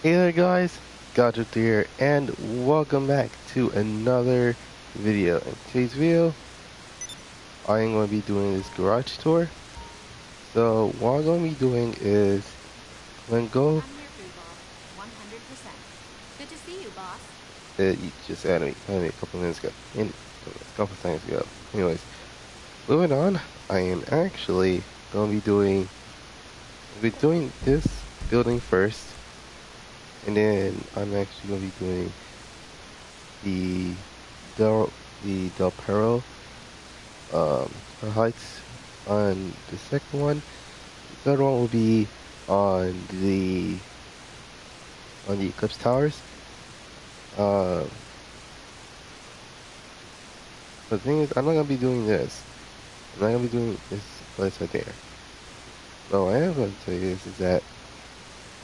Hey there guys, Gadget here, and welcome back to another video. In today's video, I am going to be doing this garage tour. So what I'm going to be doing is, I'm going to go, I'm here, food boss. 100%. Good to see you, boss. you just added me a couple minutes ago, a couple seconds ago. Anyways, moving on, I am actually going to be doing this building first, and then I'm actually going to be doing the Del, the Del Perro um, heights on the second one. The third one will be on the Eclipse Towers. Uh, the thing is, I'm not gonna be doing this. I'm not gonna be doing this place right there. So what I am gonna tell you is that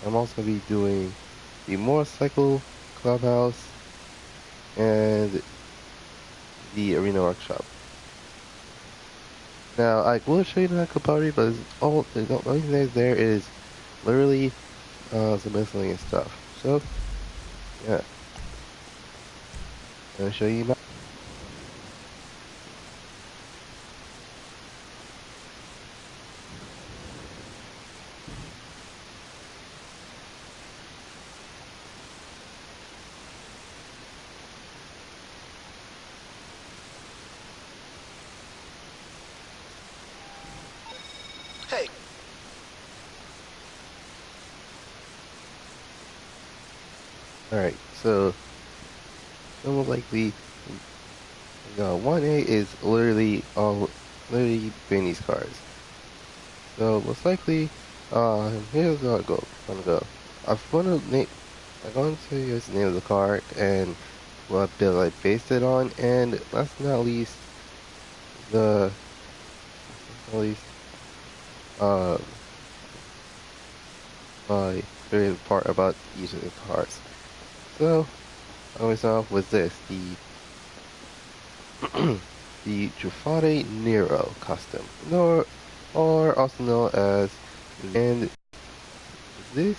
I'm also gonna be doing the motorcycle clubhouse and the arena workshop. Now I will show you the Nakapari, but the only thing that's there is literally some miscellaneous stuff. So yeah, I'll show you. Hey, Alright, so most likely 1A is literally Benny's cars. So most likely, here's how I go. Gonna go. I'm gonna name. I'm going to tell you guys the name of the car and what build I based it on, and last but not least, the at least uh my favorite part about each of the cars. So I always start off with this, the Jafade Nero custom, or also known as, and this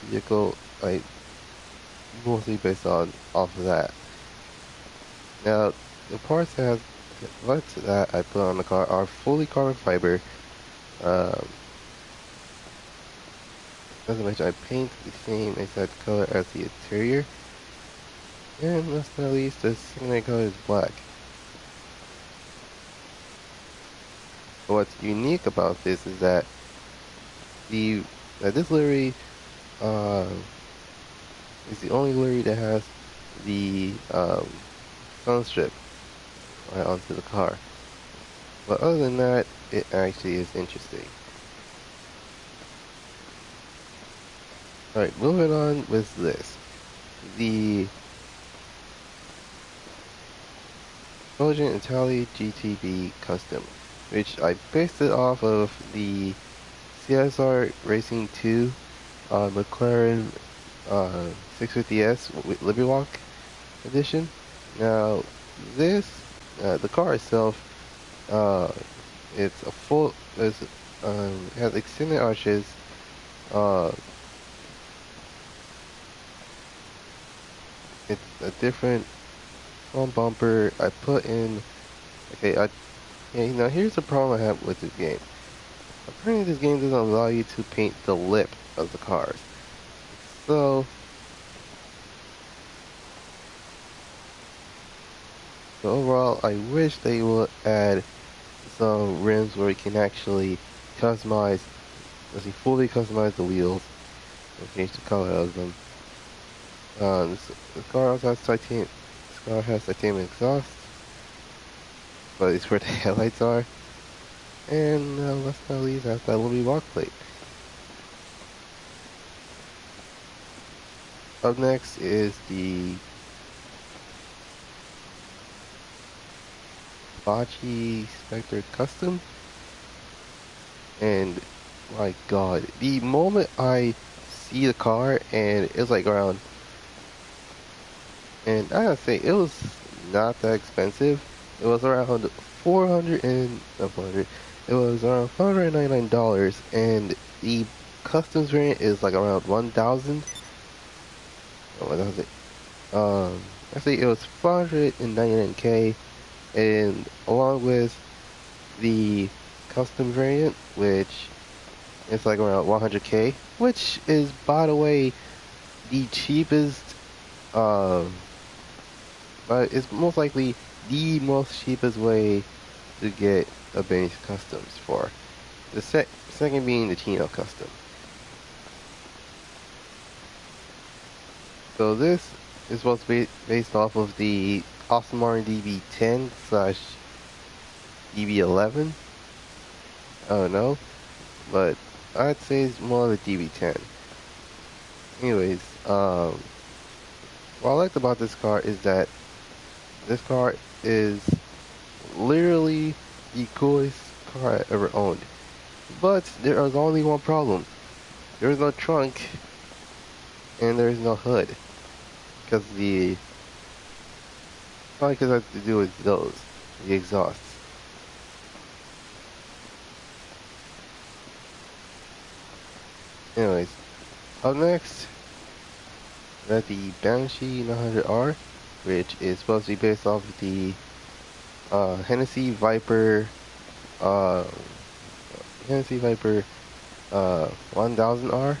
vehicle I mostly based on off of that. Now the parts that I put on the car are fully carbon fiber. Um, as I mentioned, I paint the same exact color as the interior, and last but not least, the secondary color is black. But what's unique about this is that this livery uh, is the only livery that has the sun strip right onto the car. But other than that, it actually is interesting. Alright, moving on with this. The Belgian Italy GTB Custom, which I based it off of the CSR Racing 2 McLaren 650S with Liberty edition. Now, this, the car itself, uh, it's a full, it has extended arches, uh, it's a different front bumper. I put in, okay, now here's the problem I have with this game. Apparently this game doesn't allow you to paint the lip of the cars. So, overall, I wish they would add some rims where you can actually customize, fully customize the wheels and change the color of them. This car also has titanium. This car has titanium exhaust, but it's where the headlights are. And last but not least, has that little walk plate. Up next is the Bachi Spectre Custom. And my god, the moment I see the car and it's like around, and I gotta say, it was not that expensive. It was around 400 and, not 400, it was around $599, and the customs variant is like around 1,000. what was it? Actually, it was 499K, and along with the custom variant, which is like around 100K, which is, by the way, the cheapest. Um, but it's most likely the most cheapest way to get a Benny's Customs for. The second being the Chino Custom. So this is supposed to be based off of the Aston Martin DB10 slash DB11. I don't know, but I'd say it's more of a DB10. Anyways, what I liked about this car is that this car is literally the coolest car I ever owned. But there is only one problem. There is no trunk and there is no hood. Because probably because it has to do with the exhausts. Anyways, up next, we have the Banshee 900R, which is supposed to be based off of the Hennessy Viper, uh, Hennessy Viper 1000R.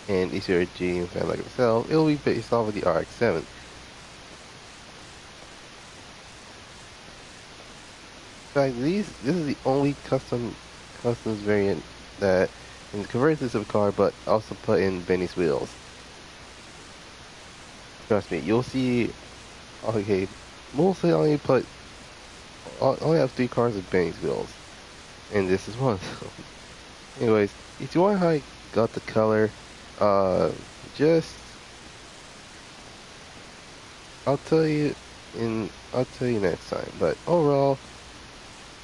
And if you're a GM fan like myself, it will be based off of the RX-7. In fact, this is the only customs variant that is converted to a car, but also put in Benny's wheels. Trust me, you'll see. Okay, mostly only have 3 cars with Benny's wheels, and this is one of them. Anyways, if you want how I got the color, just I'll tell you next time. But overall,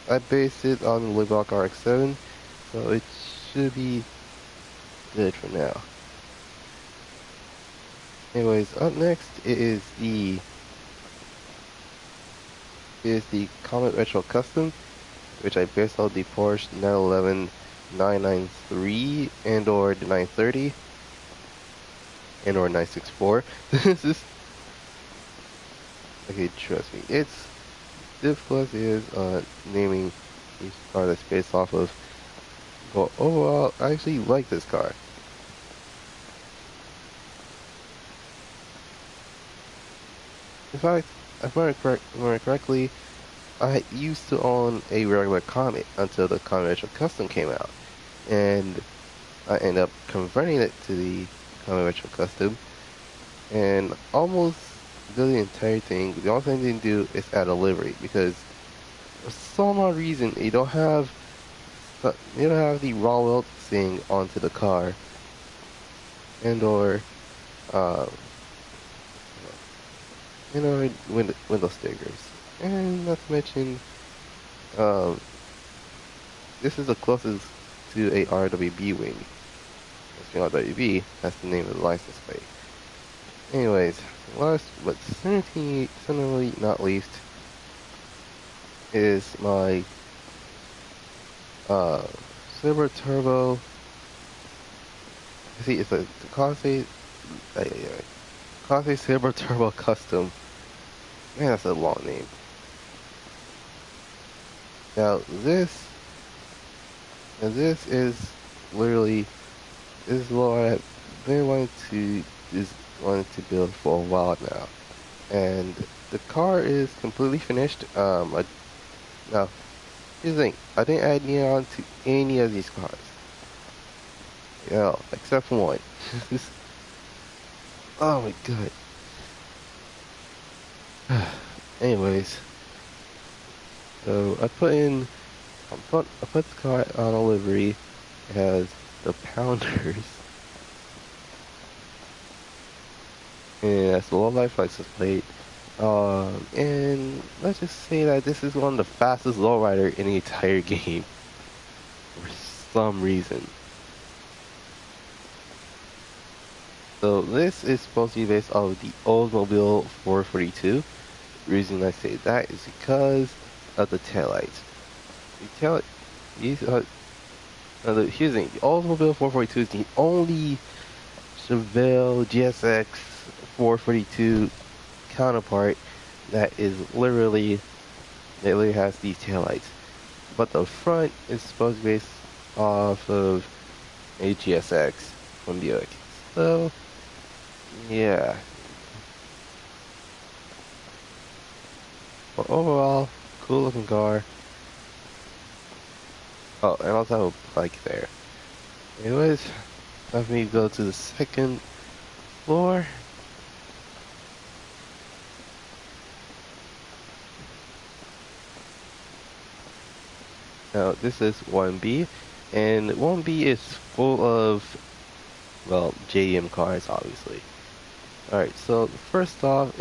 I based it on the Libbach RX-7, so it should be good for now. Anyways, up next is the Comet Retro Custom, which I based on the Porsche 911 993 and or the 930 and or 964. This is okay. Trust me, it's difficult as it is naming each car that's based off of. But overall, I actually like this car. In fact, if I remember correctly, I used to own a regular Comet until the Comet Retro Custom came out, and I ended up converting it to the Comet Retro Custom, and almost did the entire thing. The only thing I didn't do is add a livery because for some odd reason you don't have the raw welt thing onto the car, and or uh, window stickers, and not to mention um, this is the closest to a RWB wing. RWB, that's the name of the license plate. Anyways, last but certainly not least is my Silver Turbo. See, it's a Classe Silver Turbo Custom. Man, that's a long name. Now this is literally this is what I've been wanted to build for a while now, and the car is completely finished. Now here's the thing: I didn't add neon to any of these cars, except for one. Oh my god. Anyways, so I put the car on a livery. It has the Pounders, and that's the low life license plate. And let's just say that this is one of the fastest lowrider in the entire game for some reason. So this is supposed to be based off of the Oldsmobile 442. The reason I say that is because of the taillights. Here's the thing, the Oldsmobile 442 is the only Chevelle GSX 442 counterpart that literally has these taillights. But the front is supposed to be based off of a GSX from Buick. So, yeah. But overall, cool looking car. Oh, and also have a bike there. Anyways, let me go to the second floor. Now, this is 1B, and 1B is full of, well, JDM cars, obviously. Alright, so first off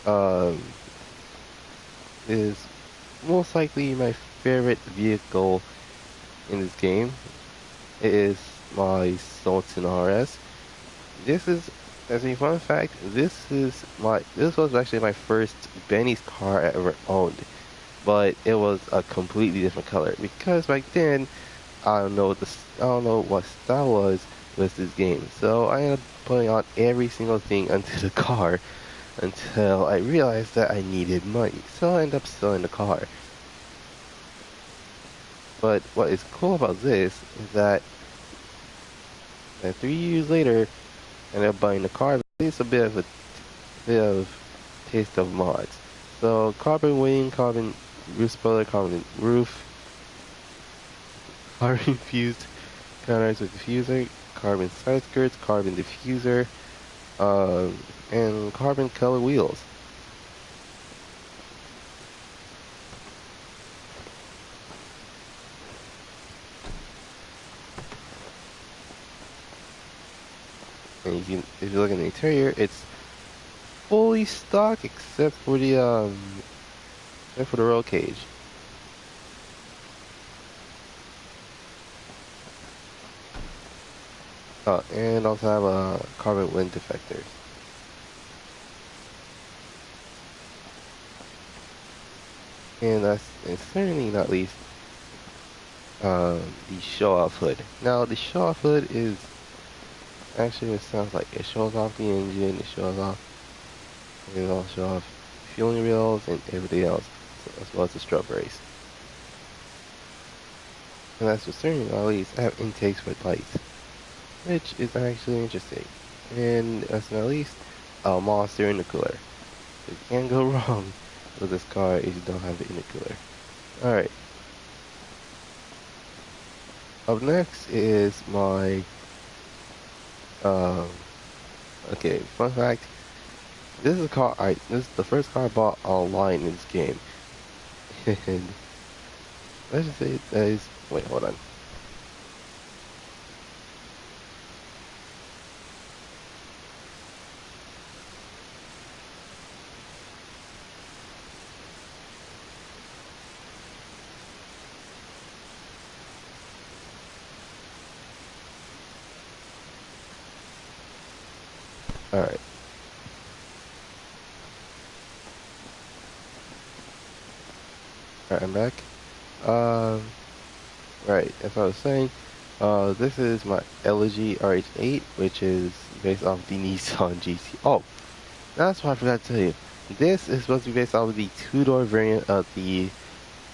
um, is most likely my favorite vehicle in this game. It is my Sultan RS. This is, as a fun fact, this was actually my first Benny's car I ever owned, but it was a completely different color because back then I don't know what style was with this game. So I ended up putting on every single thing onto the car until I realized that I needed money. So I ended up selling the car. But what is cool about this is that 3 years later, I ended up buying the car. It's a bit of taste of mods. So carbon wing, carbon roof spoiler, carbon roof, carbon fused counters with diffuser, carbon side skirts, carbon diffuser, and carbon color wheels. And if you look in the interior, it's fully stock except for the roll cage. Oh, and also have a carbon wind deflectors. And and certainly not least, the show-off hood. Now, the show-off hood is actually it sounds like it shows off the engine, it also shows off fueling rails and everything else, as well as the strobe race. And that's for certain, at least, I have intakes for lights, which is actually interesting. And that's not least, a monster intercooler. You can't go wrong with this car if you don't have the intercooler. Alright. Up next is my, okay, fun fact. This is the first car I bought online in this game. And let's just say that is, wait, hold on. Alright. Alright, I'm back. Um, right, as I was saying, this is my LG RH8, which is based off the Nissan GT. Oh, that's what I forgot to tell you. This is supposed to be based off of the two-door variant of the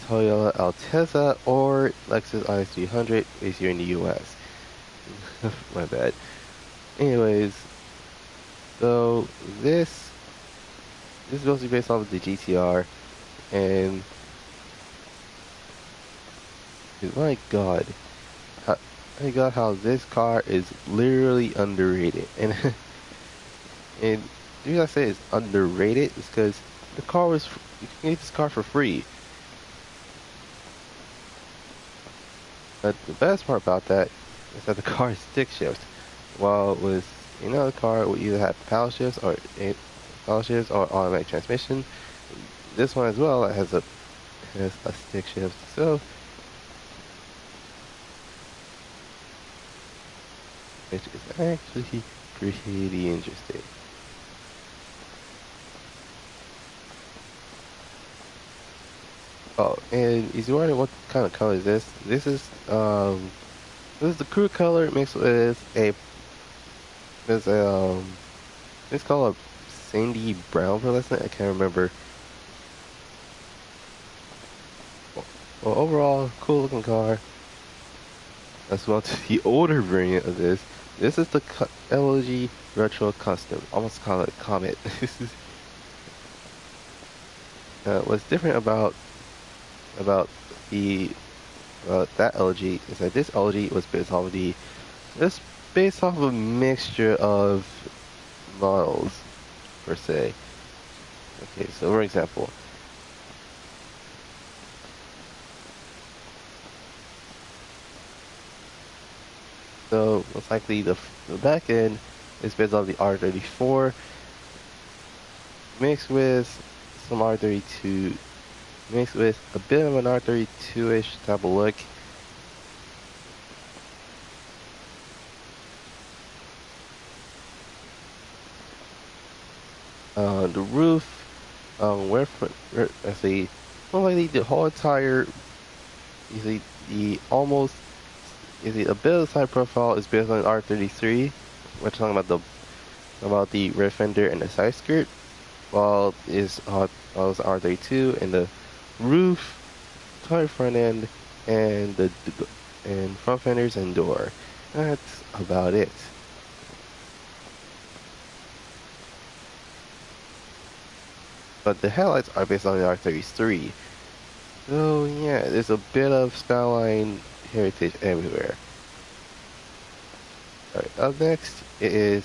Toyota Altezza or Lexus IS300 based here in the US. My bad. Anyways, so this is supposed to be based off of the GTR, and my God, my God, how this car is literally underrated. And and the reason I say it's underrated is because you can get this car for free. But the best part about that is that the car is stick shift, while with another car would either have power shifts or automatic transmission. This one as well has a stick shift, so which is actually pretty interesting. Oh, and is you wondering what kind of color is this? This is the crew color mixed with a There's it's called a Sandy Brown for lesson. I can't remember. Well, overall, cool looking car. As well to the older variant of this. This is the LG Retro Custom. Almost call it Comet. What's different about the that LG is that this LG was based off of a mixture of models per se. Okay, so for example, so most likely the back end is based off the R34 mixed with some R32, mixed with a bit of an R32-ish type of look. The roof, I see, well, like the whole entire, you see, a bit of the side profile is based on R33. We're talking about the rear fender and the side skirt, while is R32 and the roof, entire front end, and and front fenders and door. That's about it. But the headlights are based on the R33. So yeah, there's a bit of Skyline heritage everywhere. Alright, up next is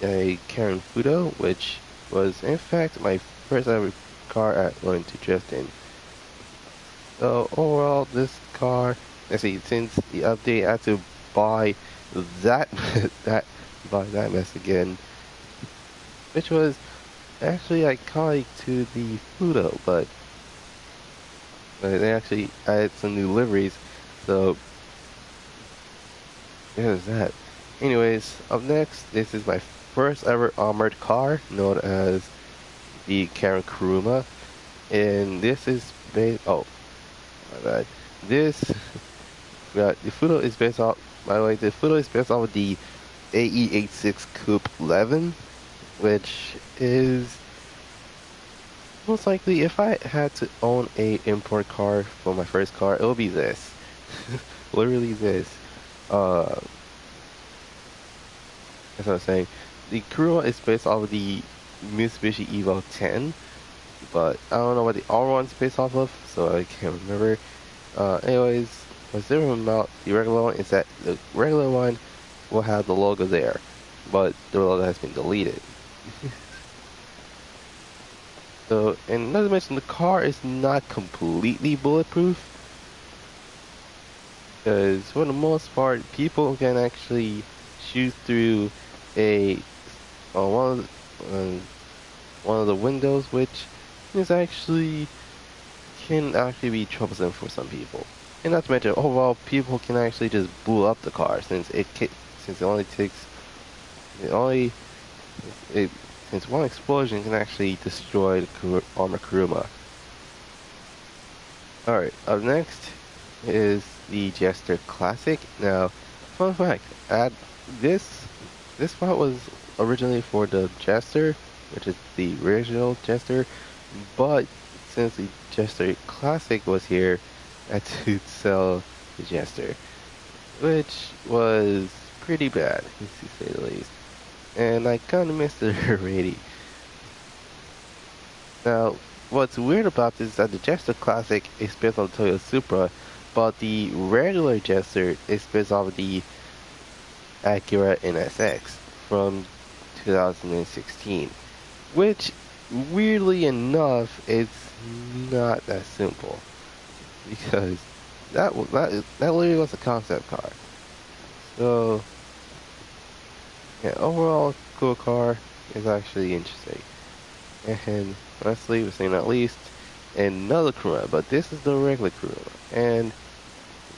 a Karen Fudo, which was in fact my first ever car I learned to drift in. So overall, this car, let's see, since the update, I had to buy that that mess again, which was actually iconic to the Fudo, but they actually added some new liveries, so there's that. Anyways, up next, this is my first ever armored car, known as the Karen Kuruma, and this is based. Oh, my bad. This, yeah, the Fudo is based off. By the way, the Fudo is based off of the AE86 Coupe 11, which is most likely, if I had to own a import car for my first car, it would be this. Literally this. That's what I'm saying. The Kuruma is based off of the Mitsubishi Evo 10, but I don't know what the R1 is based off of, so I can't remember. Anyways, what's different about the regular one is that the regular one will have the logo there, but the logo has been deleted. So, and not to mention, the car is not completely bulletproof, because for the most part, people can actually shoot through a one of the windows, which is actually can actually be troublesome for some people. And not to mention, overall, people can actually just blow up the car since since it only takes it only it since one explosion can actually destroy the armor Kuruma. Alright, up next is the Jester Classic. Now, fun fact, this part was originally for the Jester, which is the original Jester, but since the Jester Classic was here, I had to sell the Jester, which was pretty bad, to say the least. And I kinda missed it already. Now, what's weird about this is that the Jester Classic is based on the Toyota Supra, but the regular Jester is based off of the Acura NSX from 2016, which, weirdly enough, it's not that simple, because that literally was a concept car. So, yeah, overall, cool car is actually interesting. And lastly, but saying not least, another Kuruma, but this is the regular Kuruma, and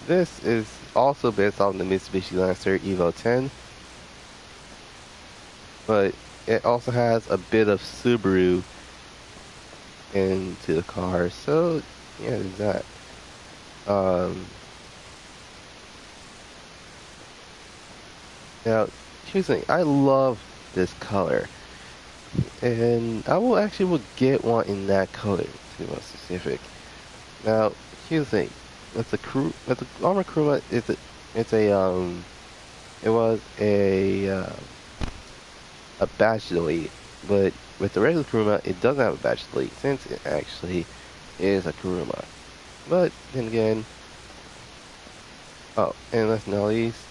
this is also based on the Mitsubishi Lancer Evo 10, but it also has a bit of Subaru into the car, so yeah, there's that. Now, here's the thing. I love this color, and I will actually will get one in that color to be more specific. Now, here's the thing. With the armor Kuruma, it's a it was a badge delete, but with the regular Kuruma, it doesn't have a badge delete since it actually is a Kuruma. But then again, oh, and last but not least,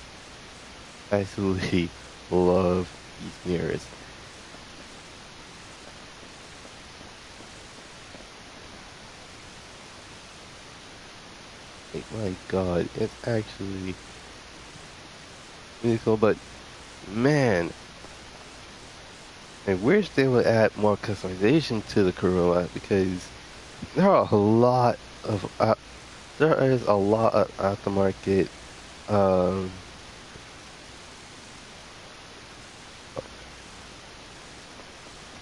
I absolutely love these mirrors. Like, my God, it's actually really cool. But man, I wish they would add more customization to the Kuruma because there are a lot of there is a lot of aftermarket um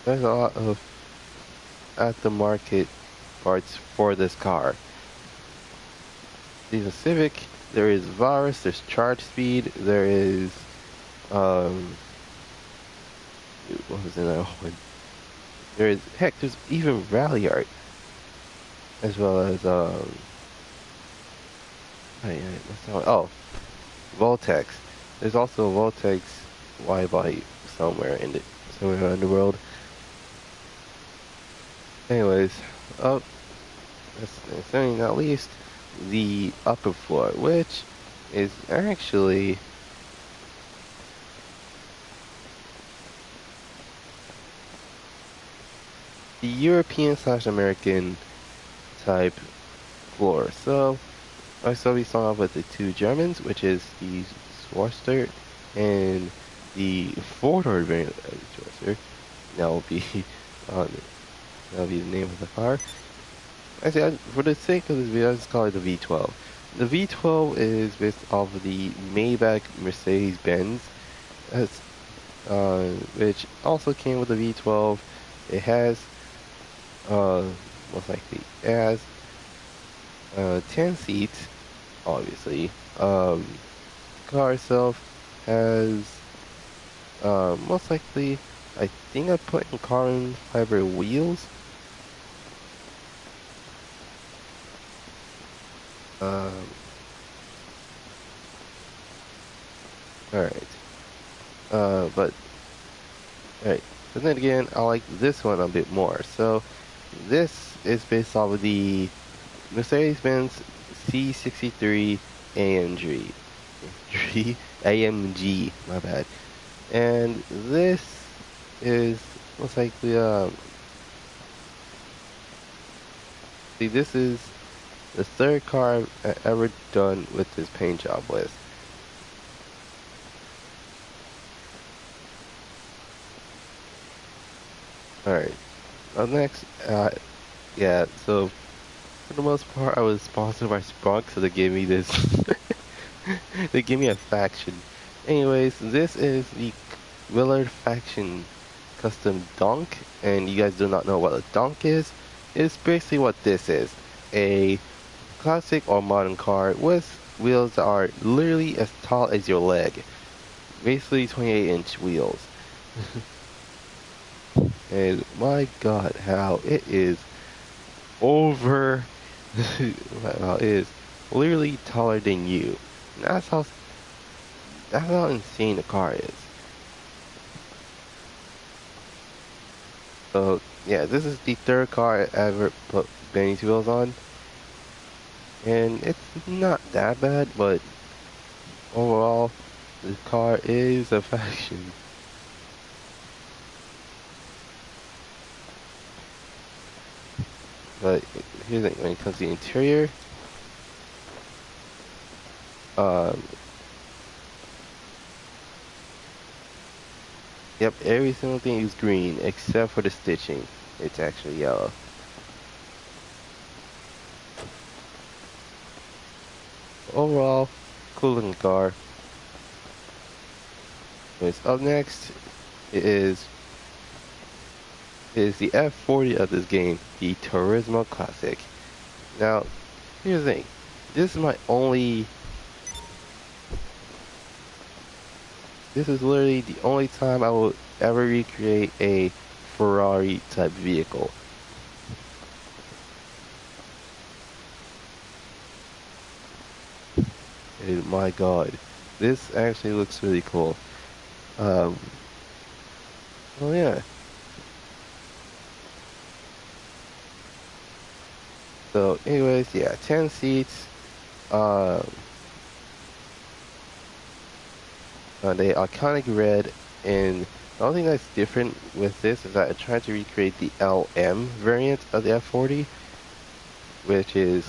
there's a lot of aftermarket parts for this car. There's a Civic, there is Virus, there's Charge Speed, there is um what was the other one? There is heck, there's even Rally Art as well as what's that one? Oh, Voltex. There's also a Voltex Y body somewhere in the world. Anyways, up certainly not least, the upper floor, which is actually the European slash American type floor. So we start off with the two Germans, which is the Schwarzer and the four-door variant of the Schwarzer. That will be on that'll be the name of the car. Actually, for the sake of this video, I'll just call it the V12. The V12 is based off of the Maybach Mercedes-Benz, which also came with the V12. It has, most likely, it has 10 seats, obviously. Car itself has, most likely, I think I put in carbon fiber wheels. Alright. But, alright. But then again, I like this one a bit more. So, this is based off of the Mercedes-Benz C63 AMG. AMG, my bad. And this is most likely, see, this is the third car I've ever done with this paint job with. Alright, up next, yeah, so for the most part I was sponsored by Sprunk, so they gave me this, they gave me a faction. Anyways, this is the Willard Faction Custom Donk, and you guys do not know what a Donk is. It's basically what this is. A classic or modern car with wheels that are literally as tall as your leg. Basically 28-inch wheels. And my God, how it is over, well, it is literally taller than you. And that's how insane the car is. So yeah, this is the third car I ever put Benny's wheels on. And it's not that bad, but overall, the car is a faction. But here's the thing, when it comes to the interior, yep, every single thing is green except for the stitching. It's actually yellow. Overall, cool looking car. What's up next is the F40 of this game, the Turismo Classic. Now, here's the thing. This is my only this is literally the only time I will ever recreate a Ferrari type vehicle. And my god, this actually looks really cool. Um, well, yeah. So, anyways, yeah, 10 seats. Um, the iconic red, and the only thing that's different with this is that I tried to recreate the LM variant of the F40, which is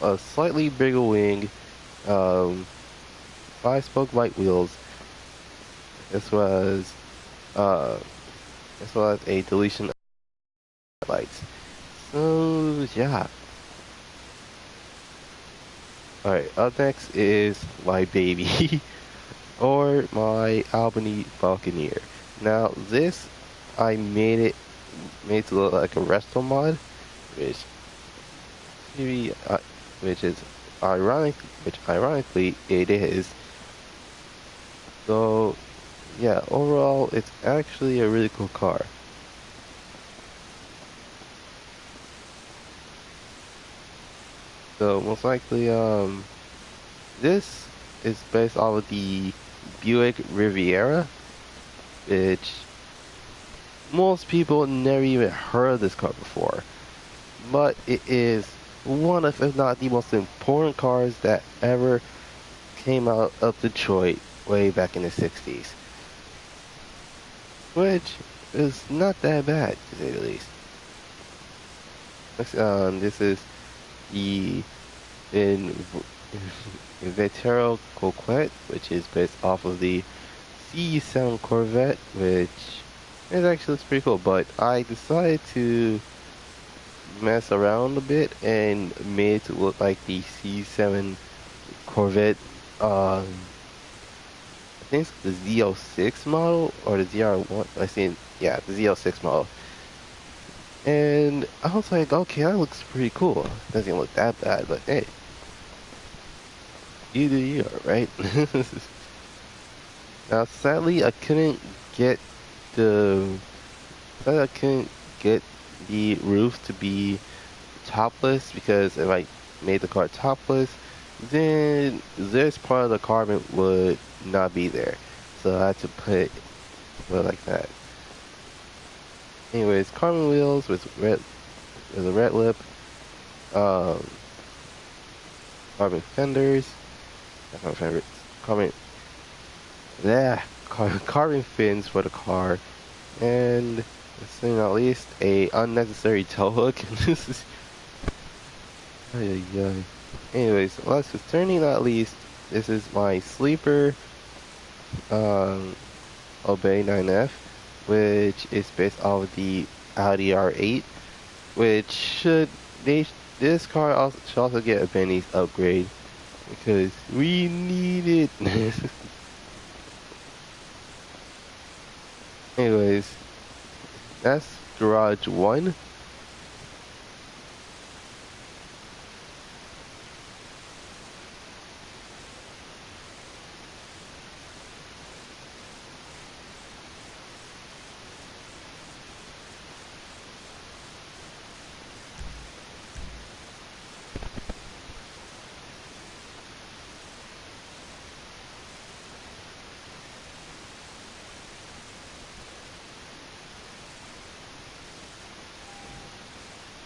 a slightly bigger wing, um, 5-spoke white wheels, as well as uh, a deletion of lights. So yeah. All right. Up next is my baby, or my Albany Falconeer. Now this, I made to look like a resto mod, which maybe which is ironically it is. So yeah, overall it's actually a really cool car. So most likely this is based off of the Buick Riviera, which most people never even heard of this car before. But it is one of, if not the most important cars that ever came out of Detroit way back in the 60s. Which is not that bad, to say the least. This is the in Vetero Coquette, which is based off of the C7 Corvette, which is actually looks pretty cool. But I decided to mess around a bit and made it to look like the C7 Corvette. I think it's the Z06 model or the ZR1. I seen, yeah, the Z06 model. And I was like, okay, that looks pretty cool. Doesn't look that bad, but hey, you do you, right? Now, sadly, get the, I couldn't get the roof to be topless, because if I made the car topless, then this part of the carbon would not be there. So I had to put it like that. Anyways, carbon wheels with a red lip, um, carbon fenders, that's my favorite. Carbon, yeah, carbon fins for the car, and last thing not least, a unnecessary tow hook. This is, ay, ay, ay. Anyways, last but certainly not least, this is my sleeper, um, Obey 9F, which is based off of the Audi R8, which this car also should also get a Benny's upgrade, because we need it. Anyways, that's Garage 1.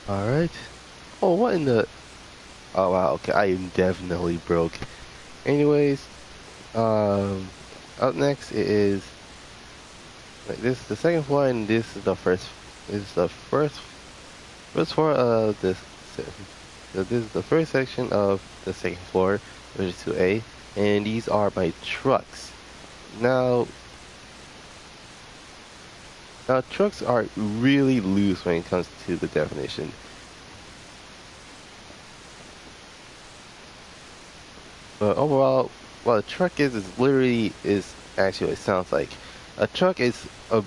Alright. Oh, what in the... Oh wow, okay, I am definitely broke. Anyways, up next is... Like, this is the second floor, and this is the first... This is the first floor of this... So this is the first section of the second floor, which is 2A, and these are my trucks. Now, trucks are really loose when it comes to the definition. But overall, what a truck is literally is actually what it sounds like. A truck is a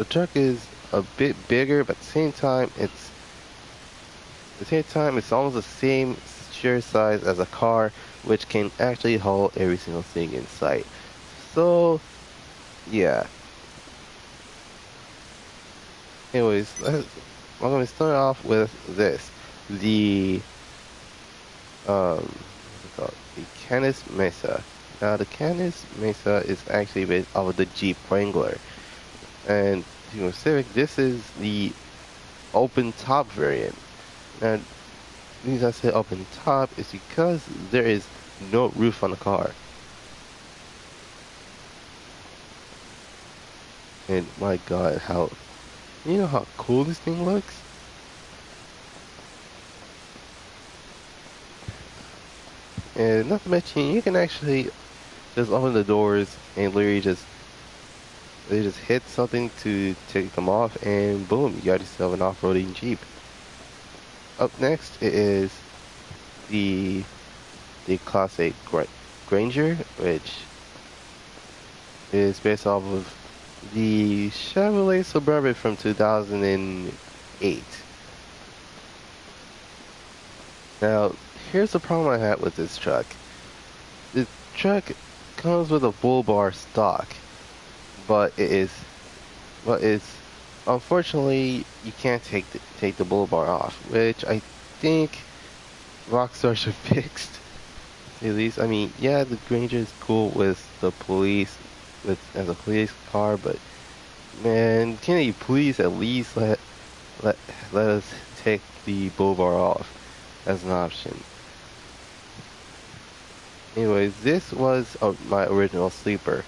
truck is a bit bigger, but at the same time it's almost the same sheer size as a car, which can actually hold every single thing in sight. So yeah. Anyways, I'm gonna start off with this. The what's it called? The Canis Mesa. Now the Canis Mesa is actually based off of the Jeep Wrangler. And to be specific, this is the open top variant. Now, the reason I say open top is because there is no roof on the car. And my god, you know how cool this thing looks? And not to mention, you can actually just open the doors and literally they just hit something to take them off, and boom, you got yourself an off-roading Jeep. Up next is the the Classic Granger, which is based off of the Chevrolet Suburban from 2008. Now, here's the problem I had with this truck. The truck comes with a bull bar stock, but it's unfortunately you can't take the bull bar off, which I think Rockstar should fix. At least, I mean, yeah, the Granger is cool with the police, with as a police car, but man, can you please at least let let us take the bull bar off as an option? Anyways, this was my original sleeper.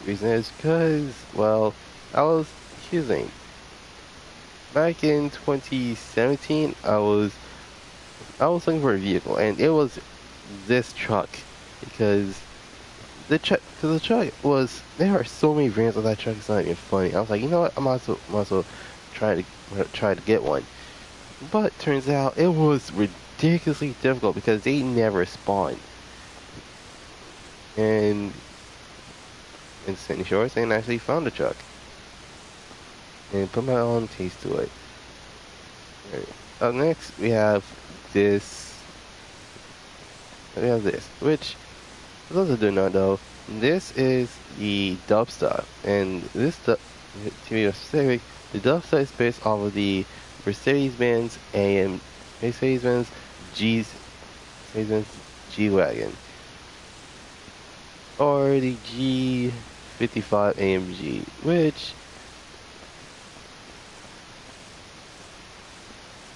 Reason is because, well, I was using back in 2017. I was looking for a vehicle, and it was this truck because the truck was, there are so many variants of that truck. It's not even funny. I was like, you know what? I might as well try to get one. But turns out it was ridiculously difficult because they never spawned. And in Sandy Shores, and actually found the truck and put my own taste to it. Right. Up next, we have this. We have this, which for those who do not know, this is the Dubsta, and to be specific, the Dubsta is based off of the Mercedes-Benz AM, Mercedes-Benz G's, Mercedes-Benz G-Wagon, or the G55 AMG, which,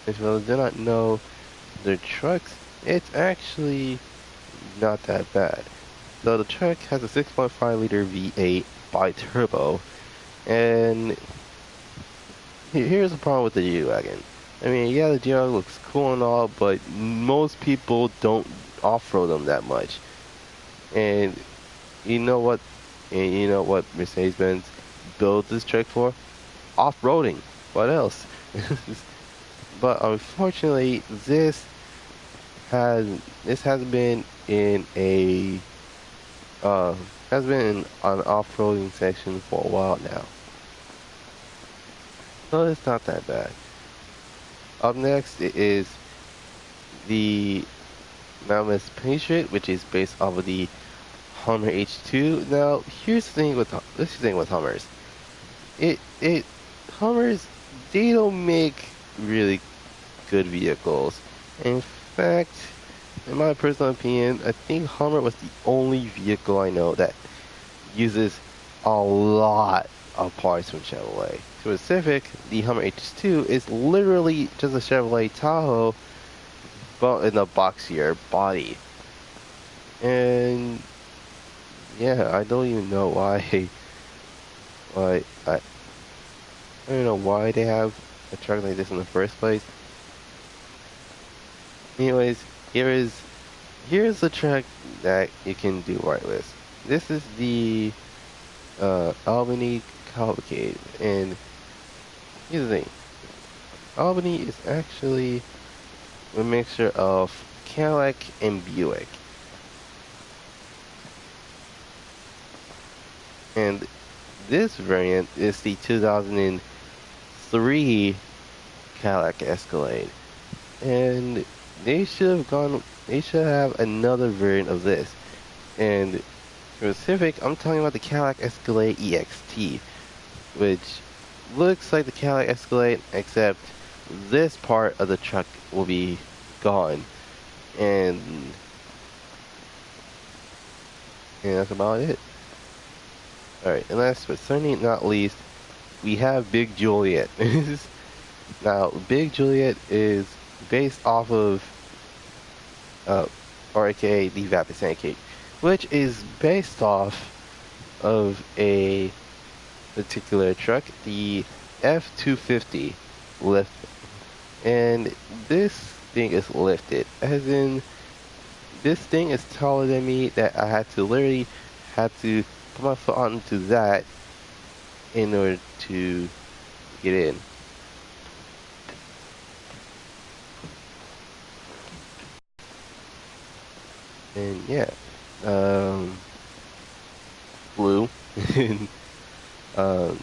if you do not know their trucks, it's actually not that bad. So the truck has a 6.5 liter V8 bi-turbo, and here's the problem with the G-Wagon. I mean, yeah, the G-Wagon looks cool and all, but most people don't off-road them that much. And you know what? And you know what Mercedes-Benz built this truck for? Off-roading. What else? But unfortunately, has been in a has been in an off-roading section for a while now, so it's not that bad. Up next is the Mammoth Patriot, which is based off of the Hummer H2. Now, here's the thing with Hummers. It Hummers, they don't make really good vehicles. In fact, in my personal opinion, I think Hummer was the only vehicle I know that uses a lot of parts from Chevrolet. To be specific, the Hummer H2 is literally just a Chevrolet Tahoe, but in a boxier body. And yeah, I don't even know why I don't know why they have a truck like this in the first place. Anyways, here's the truck that you can do right with. This is the Albany Cavalcade, and here's the thing. Albany is actually a mixture of Cadillac and Buick. And this variant is the 2003 Cadillac Escalade. And they should have another variant of this. And specific, I'm talking about the Cadillac Escalade EXT, which looks like the Cadillac Escalade, except this part of the truck will be gone. And that's about it. Alright, and last but certainly not least, we have Big Juliet. Now, Big Juliet is based off of RKA, the Vapid Pancake, which is based off of a particular truck, the F-250 lift. And this thing is lifted, as in, this thing is taller than me that I had to literally put my foot onto that in order to get in. And yeah, blue.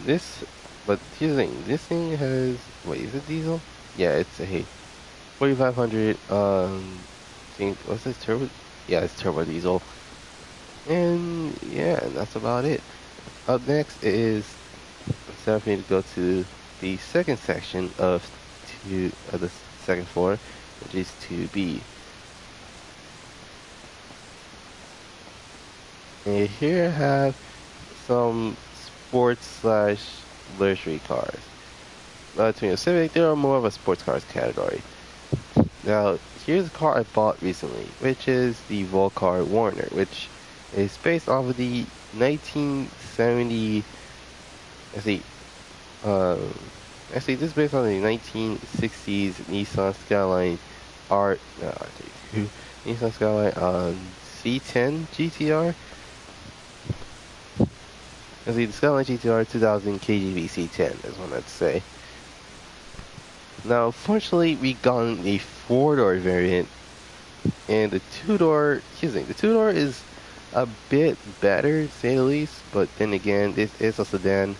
This, but here's the thing, this thing has, wait, is it diesel? Yeah, it's a 4500, what's this, turbo? Yeah, it's turbo diesel. And yeah, that's about it. Up next is, it's time for me to go to the second section of the second floor, which is 2B. And here I have some sports slash luxury cars. To be specific, they are more of a sports cars category. Now, here's a car I bought recently, which is the Volcar Warner, which is based off of the 1970. This is based on the 1960s Nissan Skyline Nissan Skyline C10 GTR. The Skyline GTR 2000 KGV C10 is what I'd say. Now, fortunately, we got a 4-door variant, and the 2-door, the 2-door is a bit better, to say the least, but then again, this is a sedan,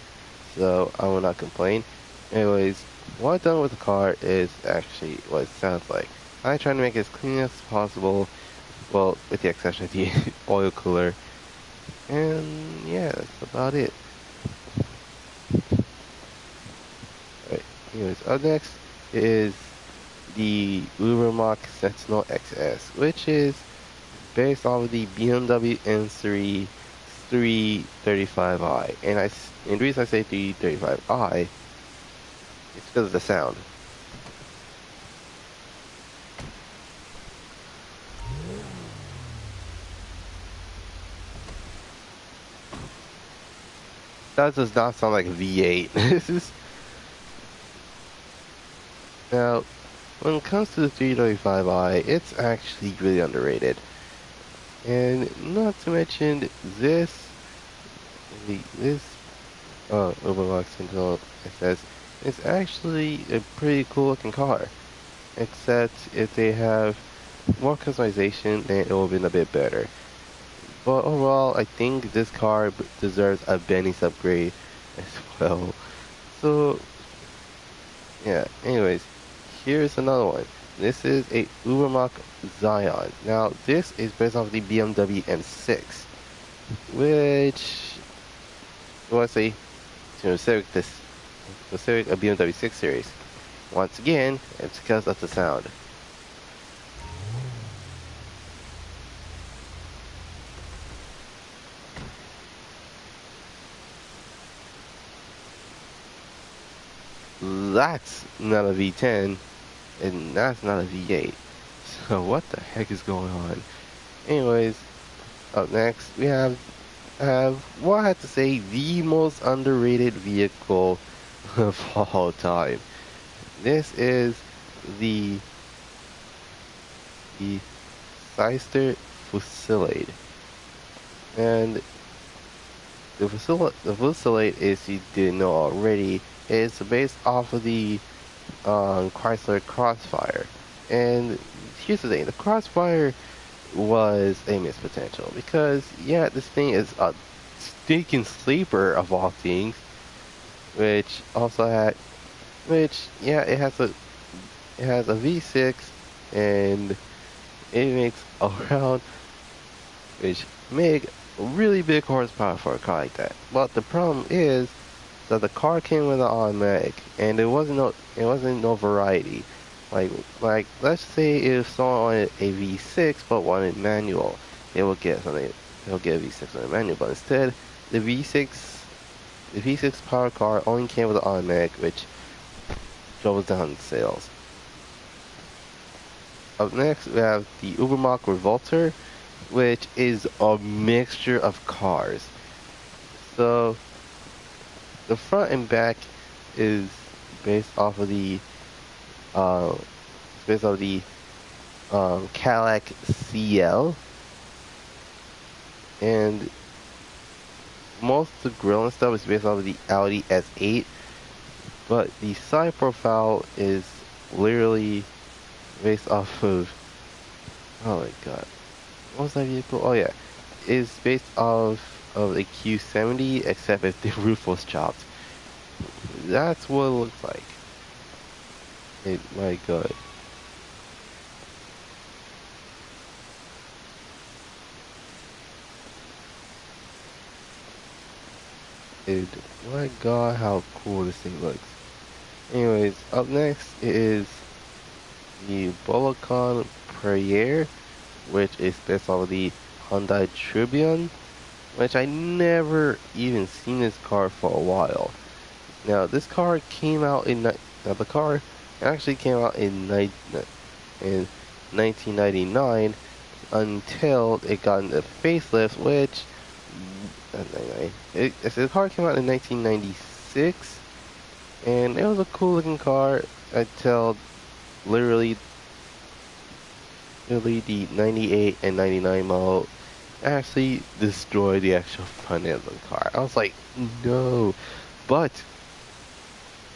so I will not complain. Anyways, what I've done with the car is actually what it sounds like. I try to make it as clean as possible, well, with the exception of the oil cooler. And yeah, that's about it. Alright, anyways, up next is the Ubermacht Sentinel XS, which is based off of the BMW M3 335i. And the reason I say 335i is because of the sound. That does not sound like a V8. This is now, when it comes to the 335i, it's actually really underrated. And not to mention this Ubermacht Sentinel XS is actually a pretty cool looking car. Except if they have more customization, then it will have been a bit better. But overall, I think this car deserves a Benny's upgrade as well. So, yeah, anyways, here's another one. This is a Ubermacht Zion. Now, this is based off the BMW M6, which, I want to say, specific a BMW 6 Series. Once again, it's because of the sound. That's not a V10, and that's not a V8. So what the heck is going on? Anyways, up next we have what I have to say the most underrated vehicle of all time. This is the Cyster Fusilade, and the Fusilade, is, you didn't know already, is based off of the Chrysler Crossfire. And here's the thing, the Crossfire was a missed potential, because yeah, this thing is a stinking sleeper of all things, it has a V6, and it makes around, which make really big horsepower for a car like that. But the problem is that the car came with an automatic, and it wasn't no variety. Like like let's say if someone wanted a V6 but wanted manual, they would get something. They'll get a V6 on a manual, but instead the V6 the V6 power car only came with an automatic, which drove down sales. Up next, we have the Ubermacht Revolter, which is a mixture of cars. So the front and back is based off of the uh, Cadillac CL, and most of the grill and stuff is based off of the Audi S8, but the side profile is literally based off of, oh my god, what was that vehicle? Oh yeah, it's based off of a Q70, except if the roof was chopped. That's what it looks like. My god. Dude, my god, how cool this thing looks. Anyways, up next is the Bolocan Prairie, which is based off of the Hyundai Tribune, which I never even seen this car for a while. Now, this car came out in now the car actually came out in 1999 until it got a facelift, which the car came out in 1996, and it was a cool looking car until literally, literally the 98 and 99 model actually destroyed the actual front end of the car. I was like, no. But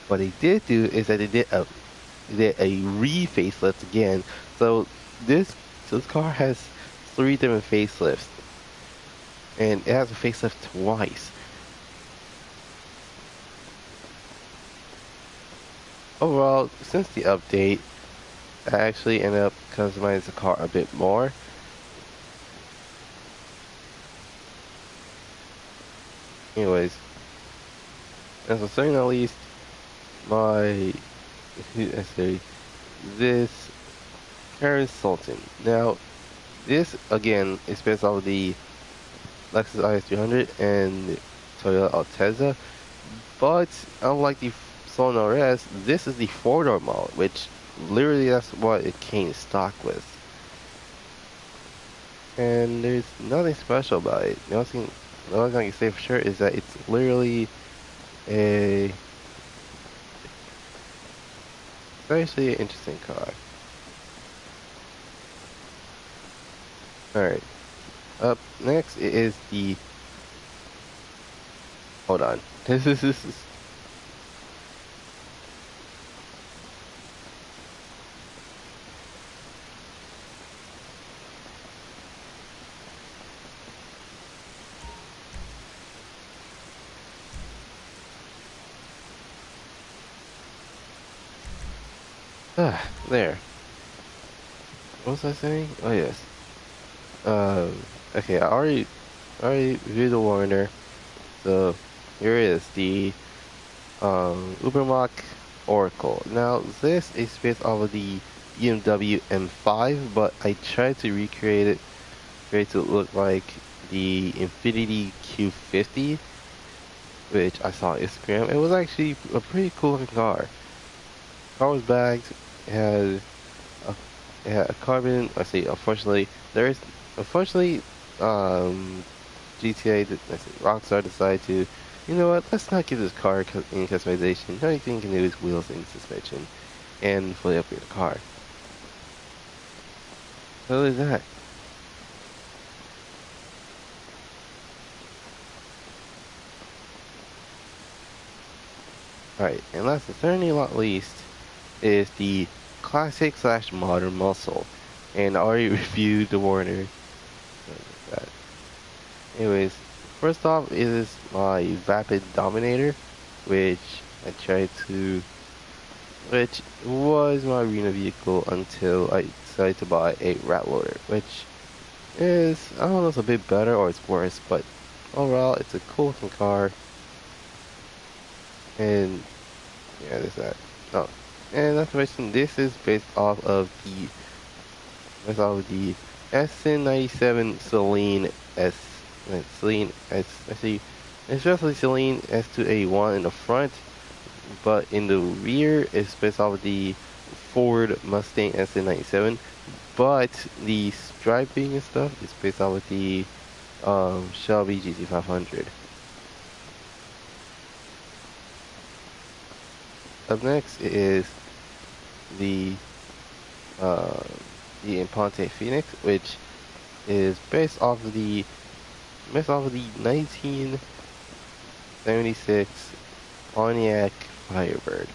what they did do is that they did a re-facelift again. So this car has 3 different facelifts, and it has a facelift twice. Overall, since the update, I actually ended up customizing the car a bit more. Anyways, as a saying at least, my I say this Paris Sultan. Now, this again is based off of the Lexus IS300 and Toyota Altezza, but unlike the Soul RS, this is the 4-door model, which literally that's what it came stock with. And there's nothing special about it. The only thing I can say for sure is that it's literally a actually an interesting car. Alright. Up next is the hold on. This is there. What was I saying? Oh yes. Okay, I already reviewed the Warner. So here is the Ubermacht Oracle. Now this is based off of the BMW M5, but I tried to recreate it for it to look like the Infiniti Q50, which I saw on Instagram. It was actually a pretty cool looking car. Car was bagged. It had a, it had a carbon. I see. Unfortunately, GTA, Rockstar decided to, you know what? Let's not give this car any customization. The only thing you can do is wheels and suspension, and fully upgrade the car. So there's that. Alright, and last but certainly not least is the classic slash modern muscle. And I already reviewed the Warner. Anyways, first off is my Vapid Dominator, which I tried to, which was my arena vehicle until I decided to buy a rat loader, which is, I don't know if it's a bit better or it's worse, but overall it's a cool looking car. And yeah, there's that. Oh, and not to mention, this is based off of the SN97 Celine S, Celine S, actually, it's roughly Celine S2A1 in the front, but in the rear it's based off of the Ford Mustang SN97, but the striping and stuff is based off of the Shelby GT500. Up next is the uh, the Imponte Phoenix, which is based off of the 1976 Pontiac Firebird.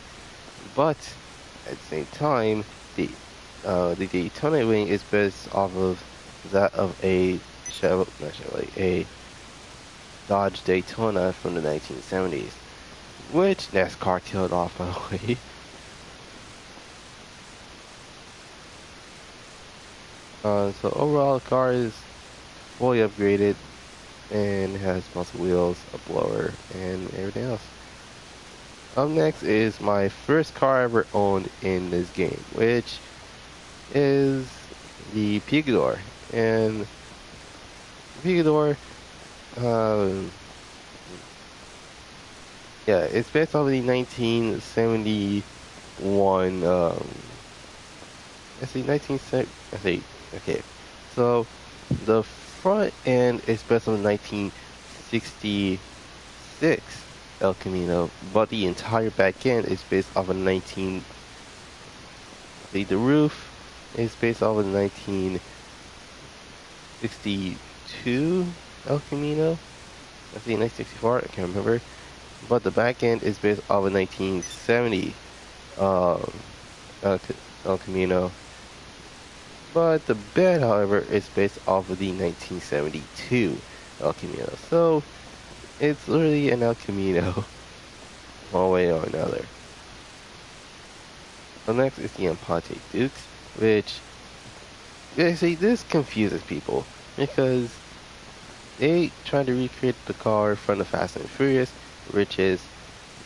But at the same time, the the Daytona wing is based off of that of a a Dodge Daytona from the 1970s, which NASCAR killed off, by the way. So overall, the car is fully upgraded and has muscle wheels, a blower, and everything else. Up next is my first car I ever owned in this game, which is the Picador. And Picador, um, yeah, it's based off of the 1971. Let's see, 1970. Let's see. Okay, so the front end is based on the 1966 El Camino, but the entire back end is based off of 19. The roof is based off of the 1962 El Camino. I see 1964. I can't remember. But the back end is based off of 1970 um, El, El Camino. But the bed, however, is based off of the 1972 El Camino. So it's literally an El Camino, one way or another. So next is the Empate Dukes, which, yeah, see, this confuses people because they try to recreate the car from the Fast and Furious, which is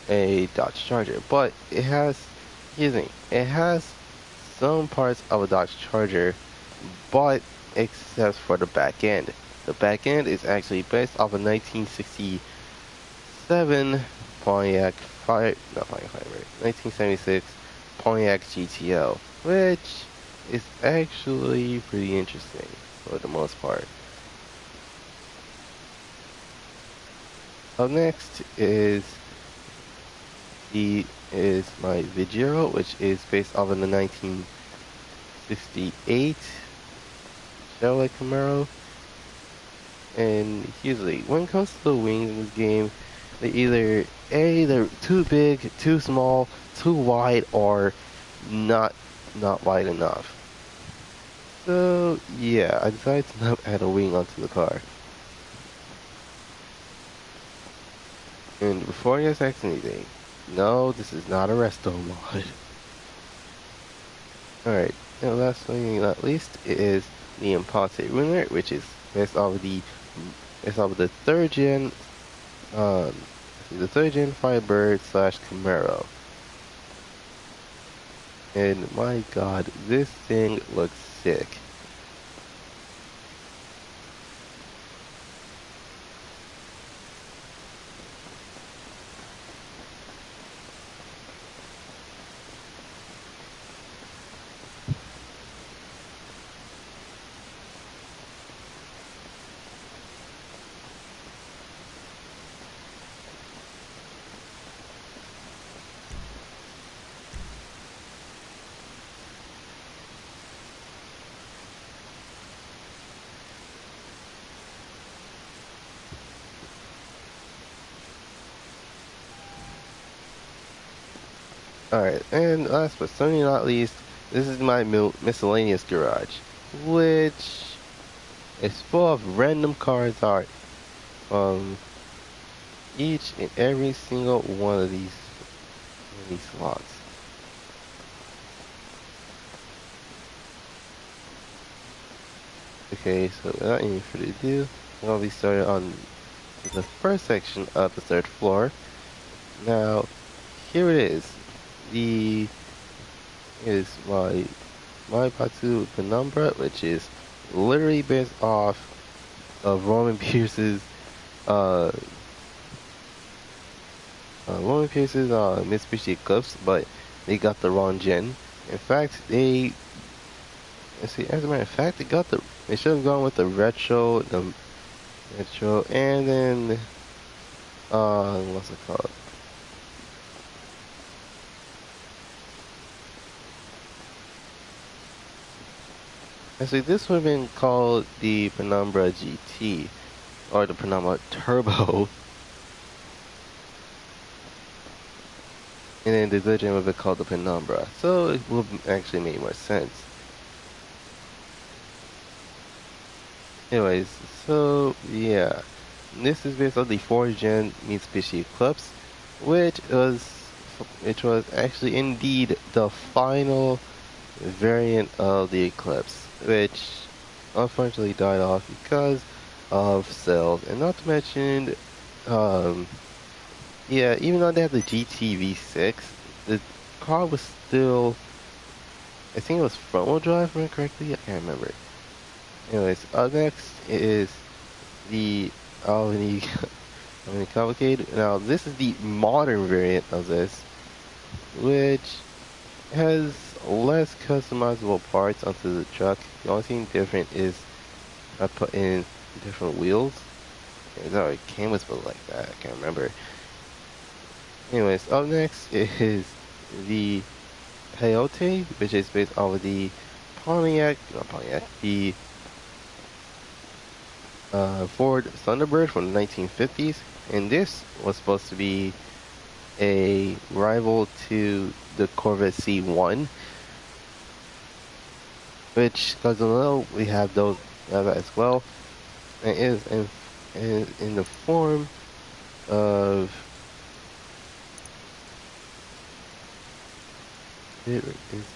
a Dodge Charger, but here's the thing, it has some parts of a Dodge Charger, but except for the back end. The back end is actually based off a 1967 Pontiac Fire, not Pontiac Firebird, 1976 Pontiac GTO, which is actually pretty interesting for the most part. Up next is my Vigero, which is based off of the 1968 Chevrolet Camaro. And usually, when it comes to the wings in this game, they're too big, too small, too wide, or not not wide enough. So yeah, I decided to not add a wing onto the car. And before you guys ask anything, no, this is not a resto mod. Alright, and last thing not least is the Impulse Runner, which is based off of the um, third gen Firebird slash Camaro. And my god, this thing looks sick. Alright, and last but certainly not least, this is my miscellaneous garage, which is full of random cars art from each and every single one of these slots. Okay, so without any further ado, I'm gonna be started on the first section of the third floor. Now, here it is. The is my Batu Penumbra, which is literally based off of uh, Roman Pierce's Mitsubishi Eclipse, but they got the wrong gen. In fact, let's see, as a matter of fact, they should have gone with the retro, and then, what's it called? Actually, this would have been called the Penumbra GT, or the Penumbra Turbo, and then the Legend would have been called the Penumbra. So it would actually make more sense. Anyways, so yeah, this is based on the 4th gen Mitsubishi Eclipse, which was actually indeed the final variant of the Eclipse, which unfortunately died off because of sales, and not to mention, um, yeah, even though they had the GTV6, the car was still, I think it was front-wheel drive, if I remember correctly. I can't remember. Anyways, up next is the Albany Albany Cavalcade. Now, this is the modern variant of this, which has less customizable parts onto the truck. The only thing different is I put in different wheels. Is that it came with something like that? I can't remember. Anyways, up next is the Peyote, which is based off of the not Pontiac, the Ford Thunderbird from the 1950s, and this was supposed to be a rival to the Corvette C1, which, because although we have that as well, it is in the form of is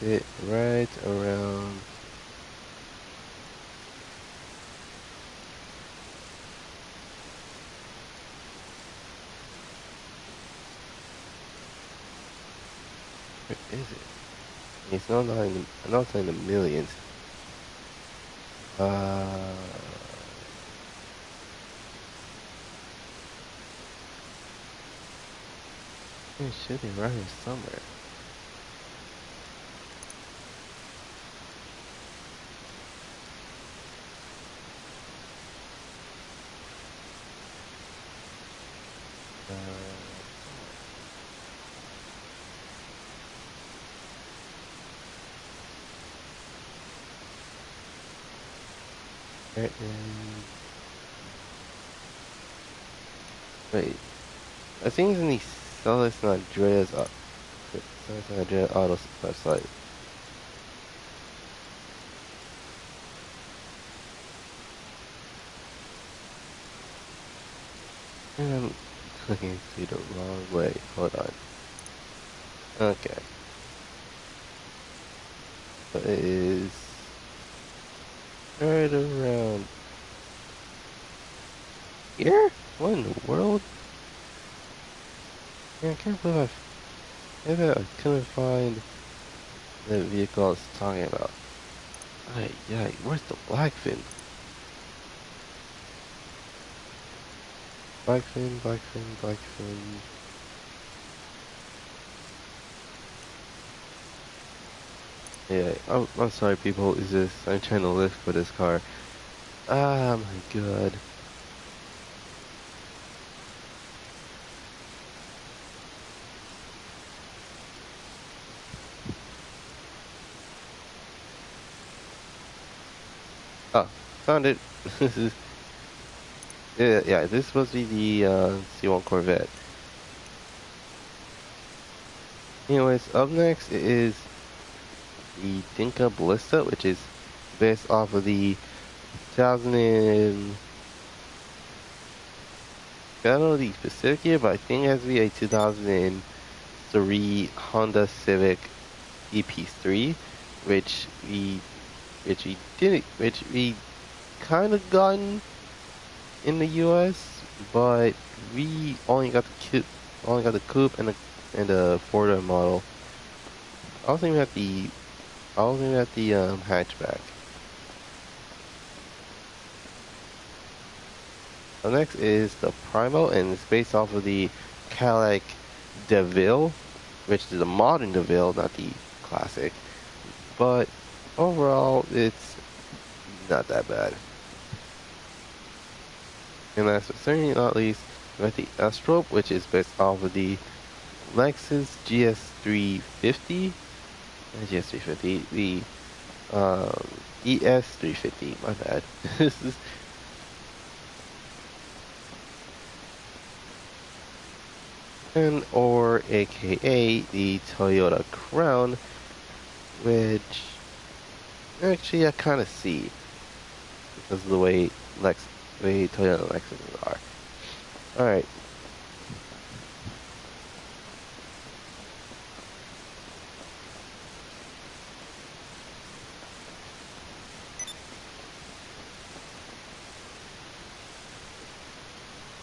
it right around. Where is it? It's not in the millions. Uh, it should be right here somewhere. Right in, wait, I think it's in the Celis and Andreas Auto website. And I'm clicking to the wrong way. Hold on. Okay. So it is right around here? What in the world? Man, I can't believe I couldn't find the vehicle I was talking about. Ay, yeah, where's the Blackfin? Blackfin. Yeah, I'm sorry people, I'm trying to look for this car. Ah, my god. Oh, found it. This is, yeah, this is supposed to be the, C1 Corvette. Anyways, up next is the Dinka Ballista, which is based off of the 2000 and, I don't know the specific year, but I think it has to be a 2003 Honda Civic EP3, which we which we kind of gotten in the U.S., but we only got the coupe and the four-door model. I was thinking about the hatchback. So next is the Primo, and it's based off of the Cadillac DeVille, which is a modern DeVille, not the classic. But overall, it's not that bad. And last but certainly not least, we got the S-Strobe, which is based off of the Lexus GS350, GS350, the ES350. My bad. This is and or AKA the Toyota Crown, which actually I kind of see because of the way Toyota Lexuses are. All right.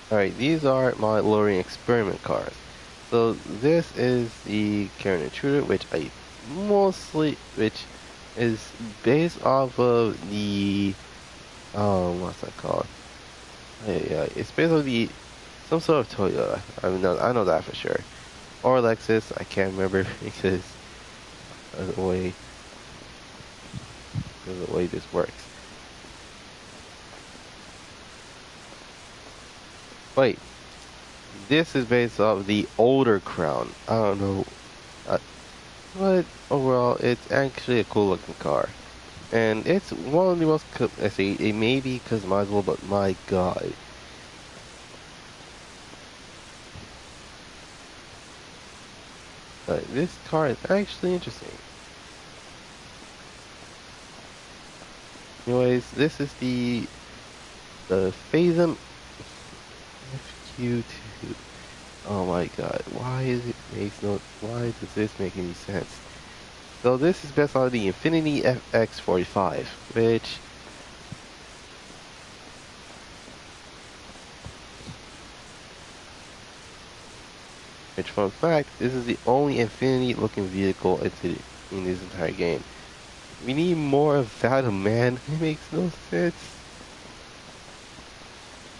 Alright, these are my lowering experiment cars. So this is the Karen Intruder, which is based off of the, what's that called? Yeah, it's based on some sort of Toyota. I know that for sure. Or Lexus, I can't remember because of the way this works. Wait, this is based off the older Crown. I don't know, but overall, it's actually a cool looking car, and it's one of the most. I say it may be customizable, but my God. This car is actually interesting. Anyways, this is the Phasm FQ2. Oh my God, why does this make any sense? So this is based on the Infiniti FX45, which fun fact, this is the only Infiniti looking vehicle in this entire game. We need more of that, man. It makes no sense.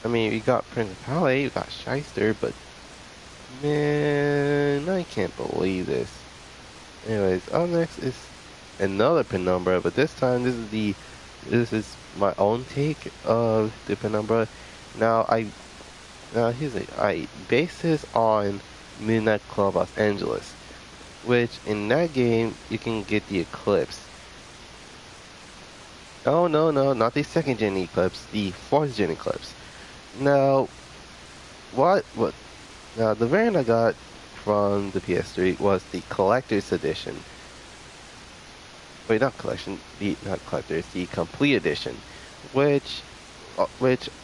I mean, we got Principale, we got Shyster, but man, I can't believe this. Anyways, up next is another Penumbra, but this time this is my own take of the Penumbra. Now I base this on Midnight Club Los Angeles, which in that game you can get the Eclipse. Oh no, not the second gen Eclipse, the fourth gen Eclipse. Now, what? Now the variant I got from the PS3 was the collector's edition. Wait, not collection, not collector's, the complete edition, which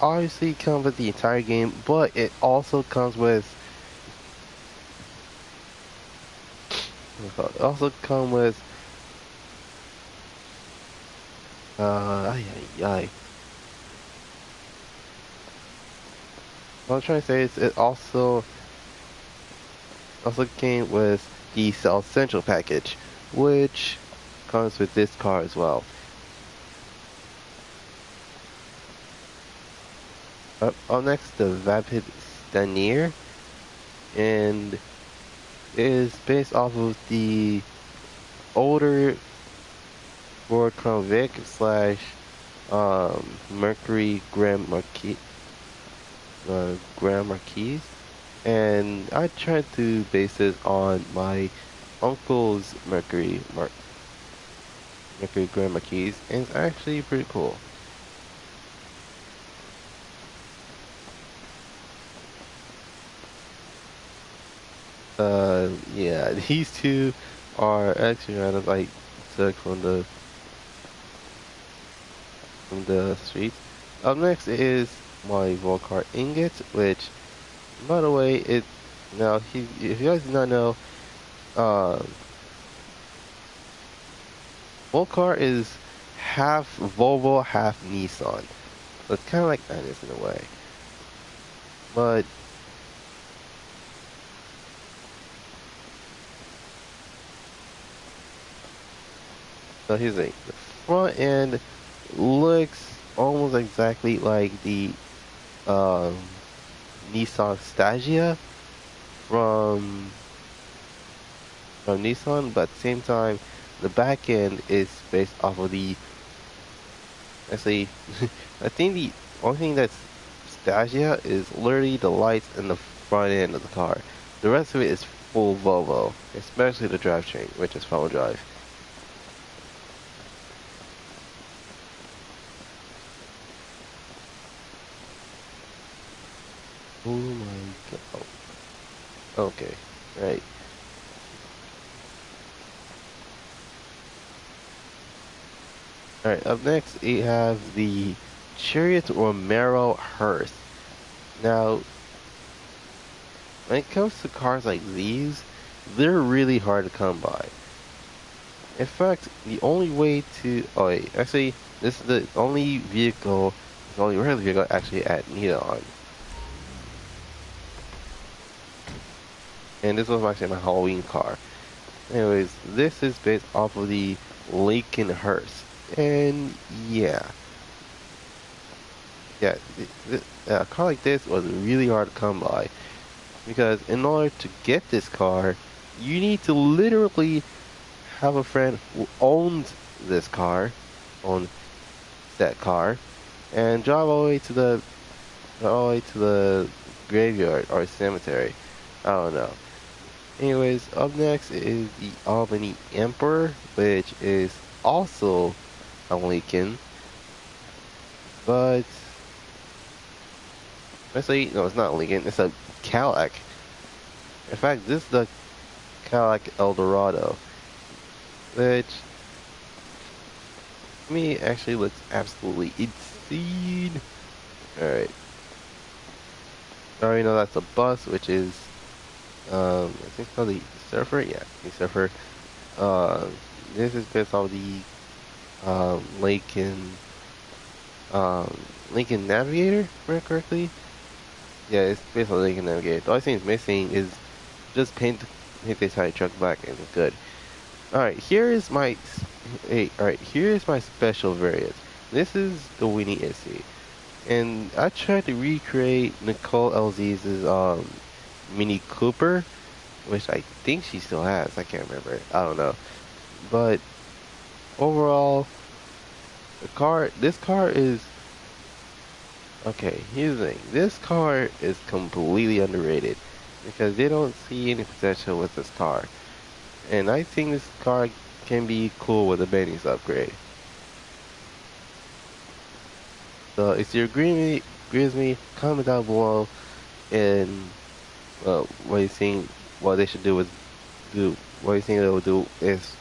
obviously comes with the entire game, but it also comes with ay, ay, ay. What I'm trying to say is it also came with the South Central package, which comes with this car as well. Up next, the Vapid Stanier, and is based off of the older Ford Crown Vic slash Mercury Grand Marquis, and I tried to base this on my uncle's Mercury Grand Marquis, and it's actually pretty cool. Yeah, these two are actually kind of like took from the streets. Up next is my Volcar Ingot, which, by the way, if you guys do not know, Volcar is half Volvo, half Nissan. So it's kind of like that is in a way. But so here's the thing. The front end looks almost exactly like the um, Nissan Stagia from Nissan, but at the same time, the back end is based off of the. Actually, I think the only thing that's Stagia is literally the lights and the front end of the car. The rest of it is full Volvo, especially the drivetrain, which is front-wheel drive. Oh my god. Okay, right. Alright, up next we have the Chariot Romero Hearse. Now, when it comes to cars like these, they're really hard to come by. In fact, the only way to... Oh wait, actually, this is the only vehicle, the only regular vehicle actually at Neon. And this was actually my Halloween car. Anyways, this is based off of the Lincoln Hearse. And yeah. Yeah, a car like this was really hard to come by. Because in order to get this car, you need to literally have a friend who owns this car, owns that car, and drive all the way to the graveyard or cemetery. I don't know. Anyways, up next is the Albany Emperor, which is also a Lincoln, but actually, no, it's not a Lincoln. It's a Cadillac. In fact, this is the Cadillac Eldorado, which to me actually looks absolutely insane. Alright. I already know that's a bus, which is, I think it's called the Surfer. Yeah, the Surfer. Uh, this is based on the Lincoln Navigator, if I remember correctly. Yeah, it's based on Lincoln Navigator. The only thing it's missing is just paint the entire truck black and it's good. Alright, here is my here is my special variant. This is the Winnie Issy. And I tried to recreate Nicole LZ's Mini Cooper, which I think she still has. I can't remember. I don't know. But overall, this car is okay. Here's the thing. This car is completely underrated because they don't see any potential with this car. And I think this car can be cool with a Benny's upgrade. So if you agree with me, comment down below and what you think what they should do is what you think they will do if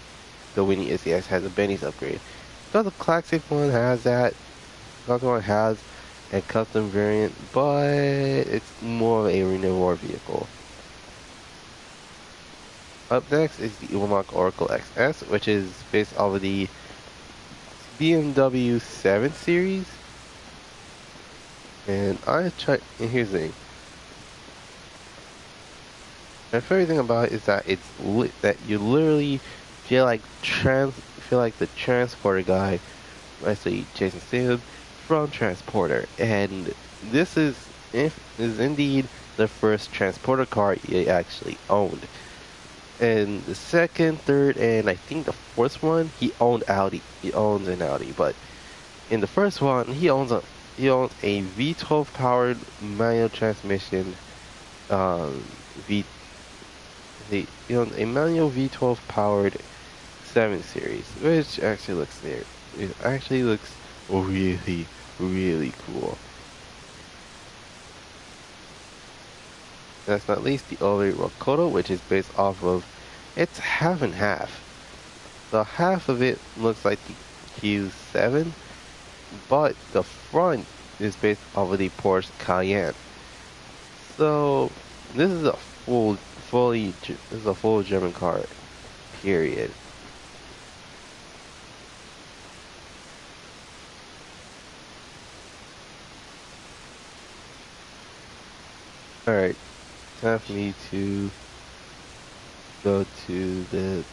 the Winnie SEX has a Benny's upgrade. So the classic one has that. The other one has a custom variant, but it's more of a renewal vehicle. Up next is the Evomaq Oracle XS, which is based off of the BMW 7 Series. And here's the thing. My favorite thing about it is that that you literally feel like the transporter guy, actually Jason Statham from Transporter, and this is indeed the first transporter car he actually owned. And the second, third, and I think the fourth one, he owned Audi. He owns an Audi, but in the first one, he owns a V12 powered manual transmission. V he owns a manual V12 powered 7 Series, which actually looks there. It actually looks really, really cool. Last but not least, the Olay Rokoto, which is based off of, it's half and half. So half of it looks like the Q7, but the front is based off of the Porsche Cayenne. So this is a full German car, period. Alright, time for me to go to the,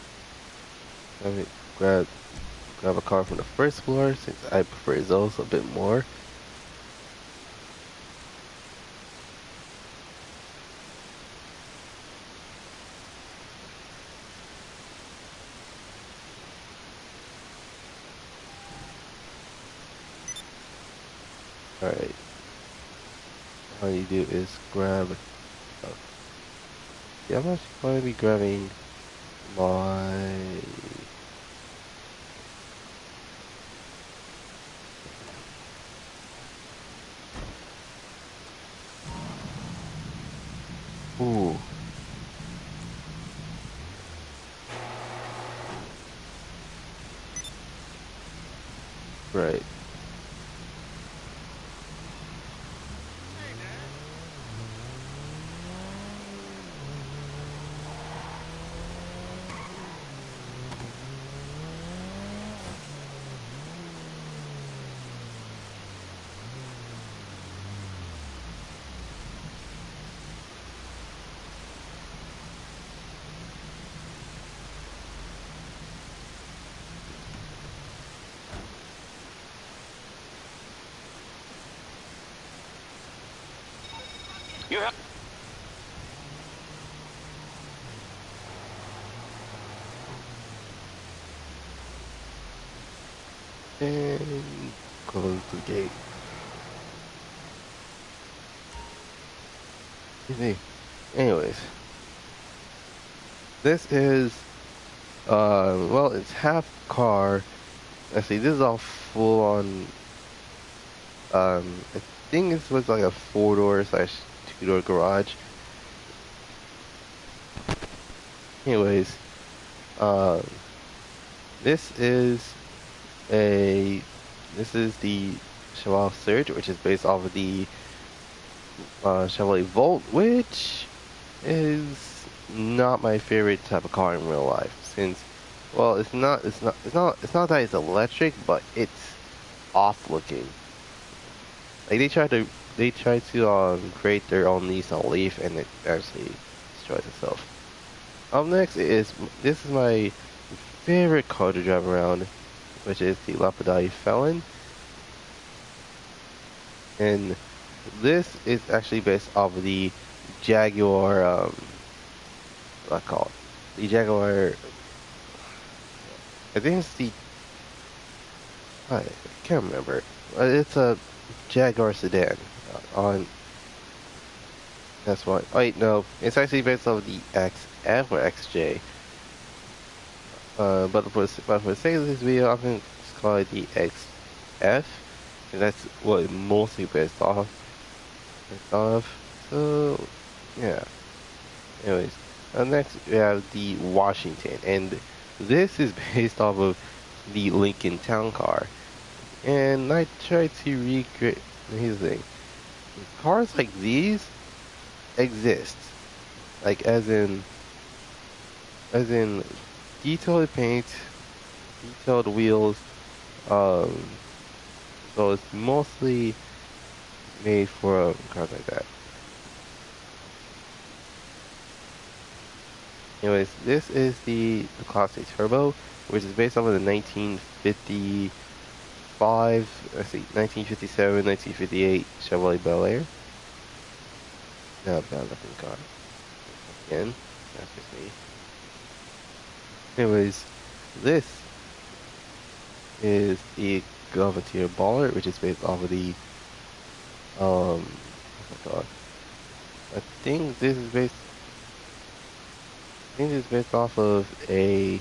let me grab a car from the first floor since I prefer those a bit more. Alright, all you do is grab, oh, yeah, I'm actually going to be grabbing my, ooh, right. You have And close the gate. Easy. Anyways, this is, well, it's half car. Let's see, this is all full on, I think this was like a 4-door slash 2-door garage. Anyways, um, this is a, this is the Chevrolet Surge, which is based off of the Chevrolet Volt, which is not my favorite type of car in real life. Since, well, it's not that it's electric, but it's off looking. Like they try to create their own Nissan Leaf, and it actually destroys itself. Up next is, this is my favorite car to drive around, which is the Lamborghini Felon, and this is actually based off of the Jaguar, what I call it? The Jaguar, I think it's the, I can't remember. It's a Jaguar sedan. On, that's why. Wait, no, it's actually based off the XF or XJ. But for the sake of this video, I'm going to call it the XF, and that's what it's mostly based off. So, yeah. Anyways, next we have the Washington, and this is based off of the Lincoln Town Car. And I tried to recreate. Here's the thing: cars like these exist, like as in detailed paint, detailed wheels. Um, so it's mostly made for cars like that. Anyways, this is the Class A Turbo, which is based off of the 1955, let's see, 1957, 1958 Chevrolet Bel Air. Not bad looking car. Again, that's just me. Anyways, this is the Gulfatier Baller, which is based off of the, oh my god. I think this is based, I think this is based off of a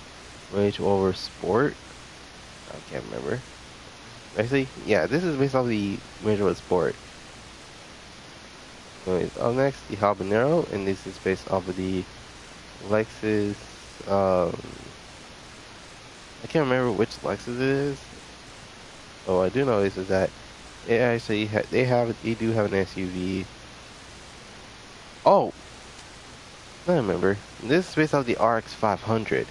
Range Rover Sport. I can't remember. Actually, yeah, this is based off the Range Rover Sport. Anyways, up next, the Habanero, and this is based off of the Lexus, I can't remember which Lexus it is. Oh, I do know this is that it actually they do have an SUV. Oh, I remember. This is based off the RX 500.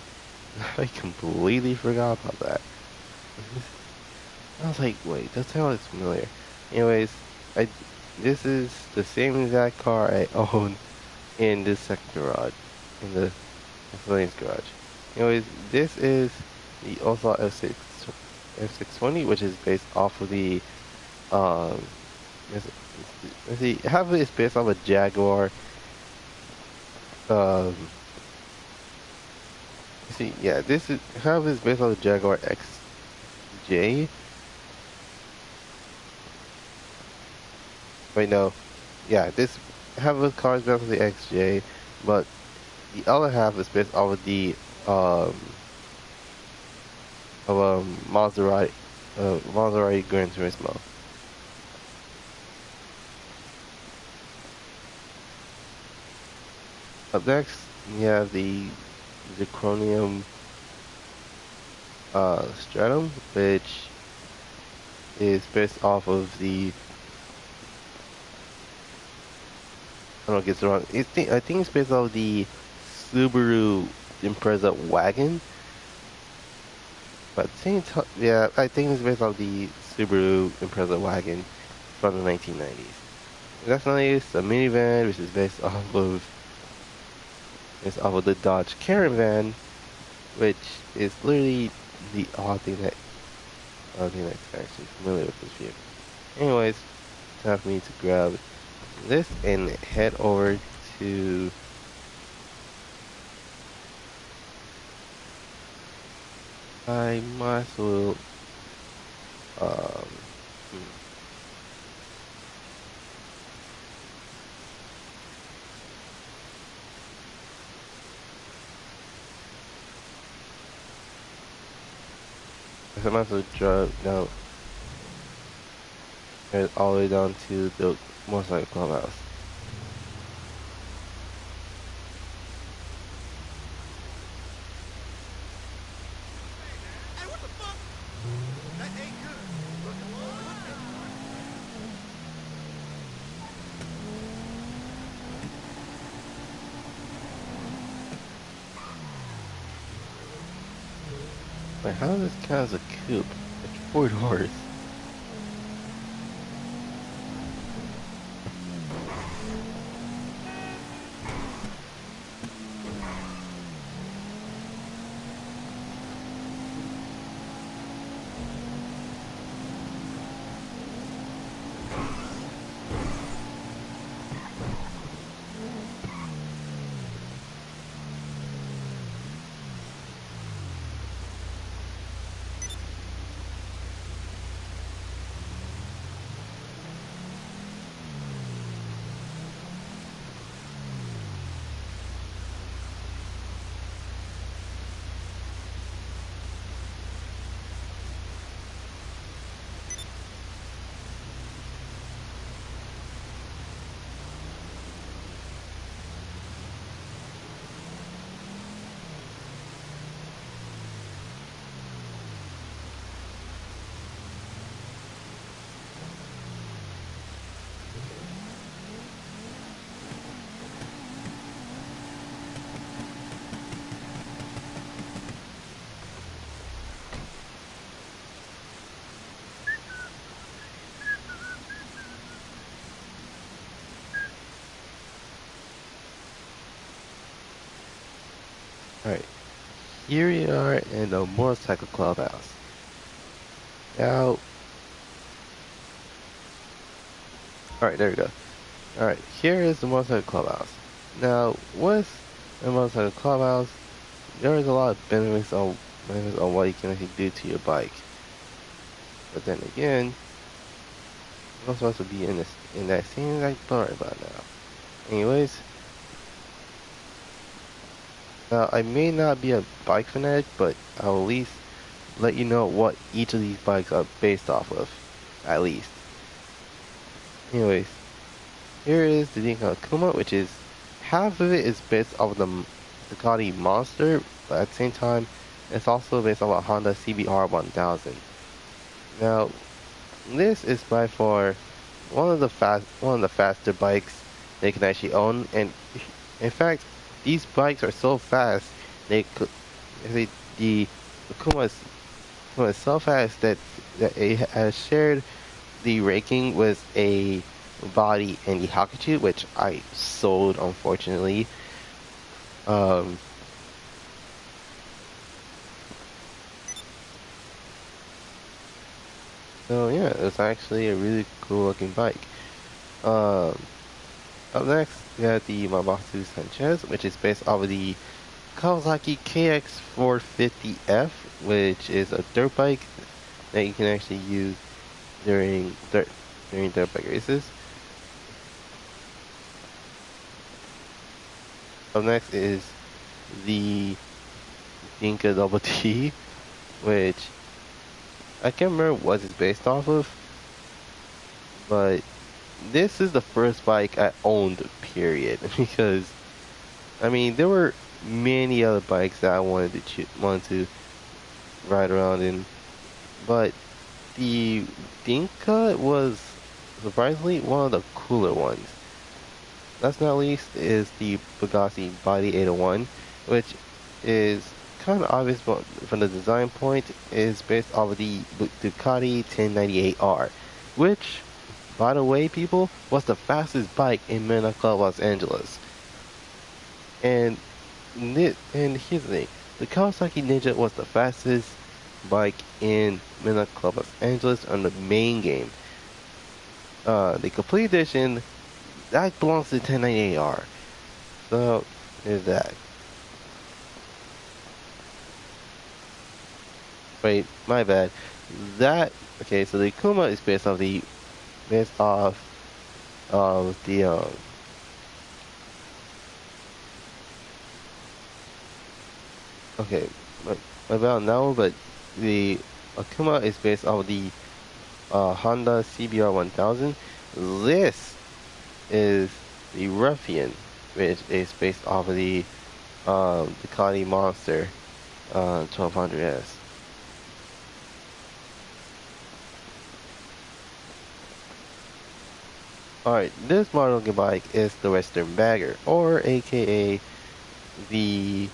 I completely forgot about that. I was like, wait, that sounds familiar. Anyways, this is the same exact car I own in this second garage, in the miscellaneous garage. Anyways, this is the Ocelot F620, which is based off of the um. Let's see, half of it is based off a Jaguar. Um, see, yeah, this is half of it is based off a Jaguar XJ. Wait, no, yeah, this half of the car is based off the XJ, but the other half is based off of the um Maserati Maserati Gran Turismo. Up next, we have the Chromium Stratum, which is based off of the, I don't know, get this wrong. I think it's based off the Subaru Impreza wagon. But at the same time, yeah, I think it's based off the Subaru Impreza wagon from the 1990s. Definitely, it's a minivan, which is based off of the Dodge Caravan, which is literally the odd thing that's actually familiar with this vehicle. Anyways, time for me to grab this and head over to I might as well hmm. I might as well drive down head all the way down to the motorcycle clubhouse. Wait, how does this count as a coupe? It's 4 doors. Alright, here we are in the motorcycle clubhouse. Now, alright, there we go. Alright, here is the motorcycle clubhouse. Now, with the motorcycle clubhouse, there is a lot of benefits on what you can actually do to your bike. But then again, you're also supposed to be in that same exact boat right about now. Anyways, now I may not be a bike fanatic, but I'll at least let you know what each of these bikes are based off of, at least. Anyways, here is the Dinko Akuma, which is half of it is based off of the Ducati Monster, but at the same time, it's also based off a Honda CBR 1000. Now, this is by far one of the faster bikes they can actually own, and in fact, these bikes are so fast the Akuma is so fast that it has shared the ranking with a body and the Hakuchu, which I sold unfortunately. Um, so yeah, it's actually a really cool looking bike. Um, Up next, we have the Mamatsu Sanchez, which is based off of the Kawasaki KX450F, which is a dirt bike that you can actually use during dirt bike races. Up next is the Dinka Double T, which I can't remember what it's based off of, but this is the first bike I owned, period. Because I mean, there were many other bikes that I wanted to ride around in, but the Dinka was surprisingly one of the cooler ones. Last but not least is the Bugatti Body 801, which is kind of obvious from the design point, is based off of the Ducati 1098R, which, by the way, people, was the fastest bike in Midnight Club Los Angeles. And here's the thing, the Kawasaki Ninja was the fastest bike in Midnight Club Los Angeles on the main game. The complete edition, that belongs to 1098R. So, there's that. Wait, my bad. Okay, so the Kuma is based off of the, okay, my bad now, but the Akuma is based off the Honda CBR 1000. This is the Ruffian, which is based off of the Ducati Monster 1200S. Alright, this model bike is the Western Bagger, or aka the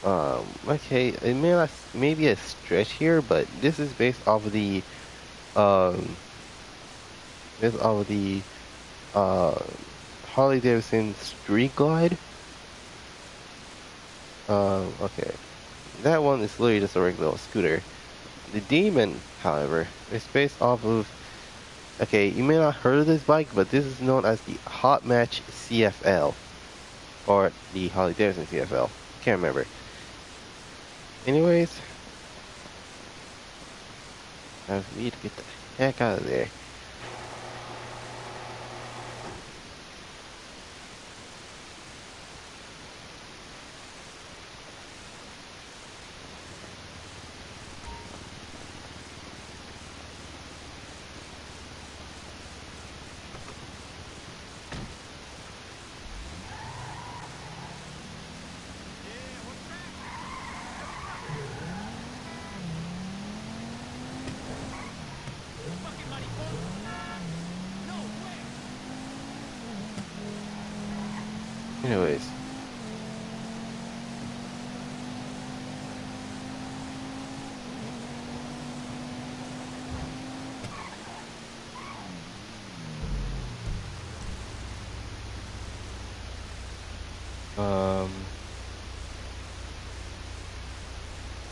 okay, it may be a stretch here, but this is based off of the um based off of the uh Harley Davidson Street Glide. Okay. That one is literally just a regular scooter. The Demon, however, is based off of, okay, you may not have heard of this bike, but this is known as the Hot Match CFL, or the Harley Davidson CFL. Can't remember. Anyways, I need to get the heck out of there. Anyways.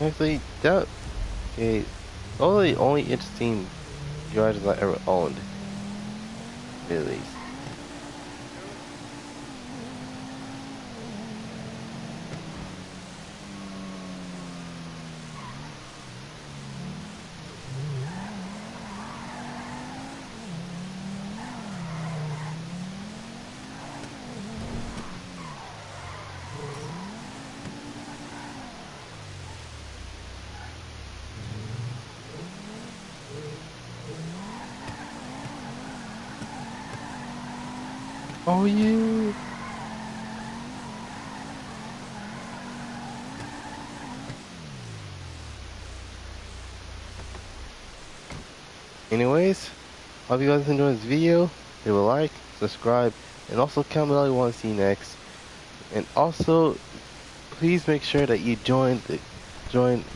Actually, okay, those are the only interesting drivers I ever owned. Really. Oh yeah. Anyways, hope you guys enjoyed this video. Leave a like, subscribe, and also comment below what you want to see next. And also, please make sure that you join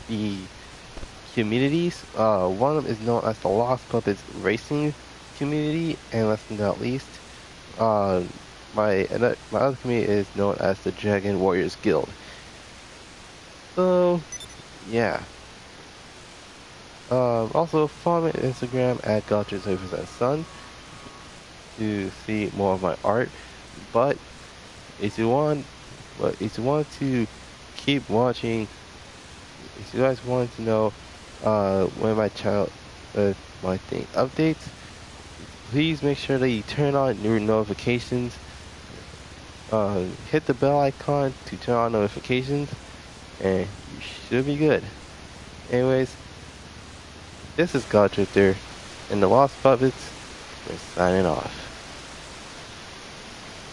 the communities. One of them is known as the Lost Puppets Racing community, and last but not least, uh, my other community is known as the Dragon Warriors Guild. So, yeah. Also follow me on Instagram at Gotcha7% to see more of my art. But if you want to keep watching, if you guys want to know when my channel my thing updates, please make sure that you turn on your notifications. Hit the bell icon to turn on notifications, and you should be good. Anyways, this is Goddrifter and the Lost Puppets. We're signing off.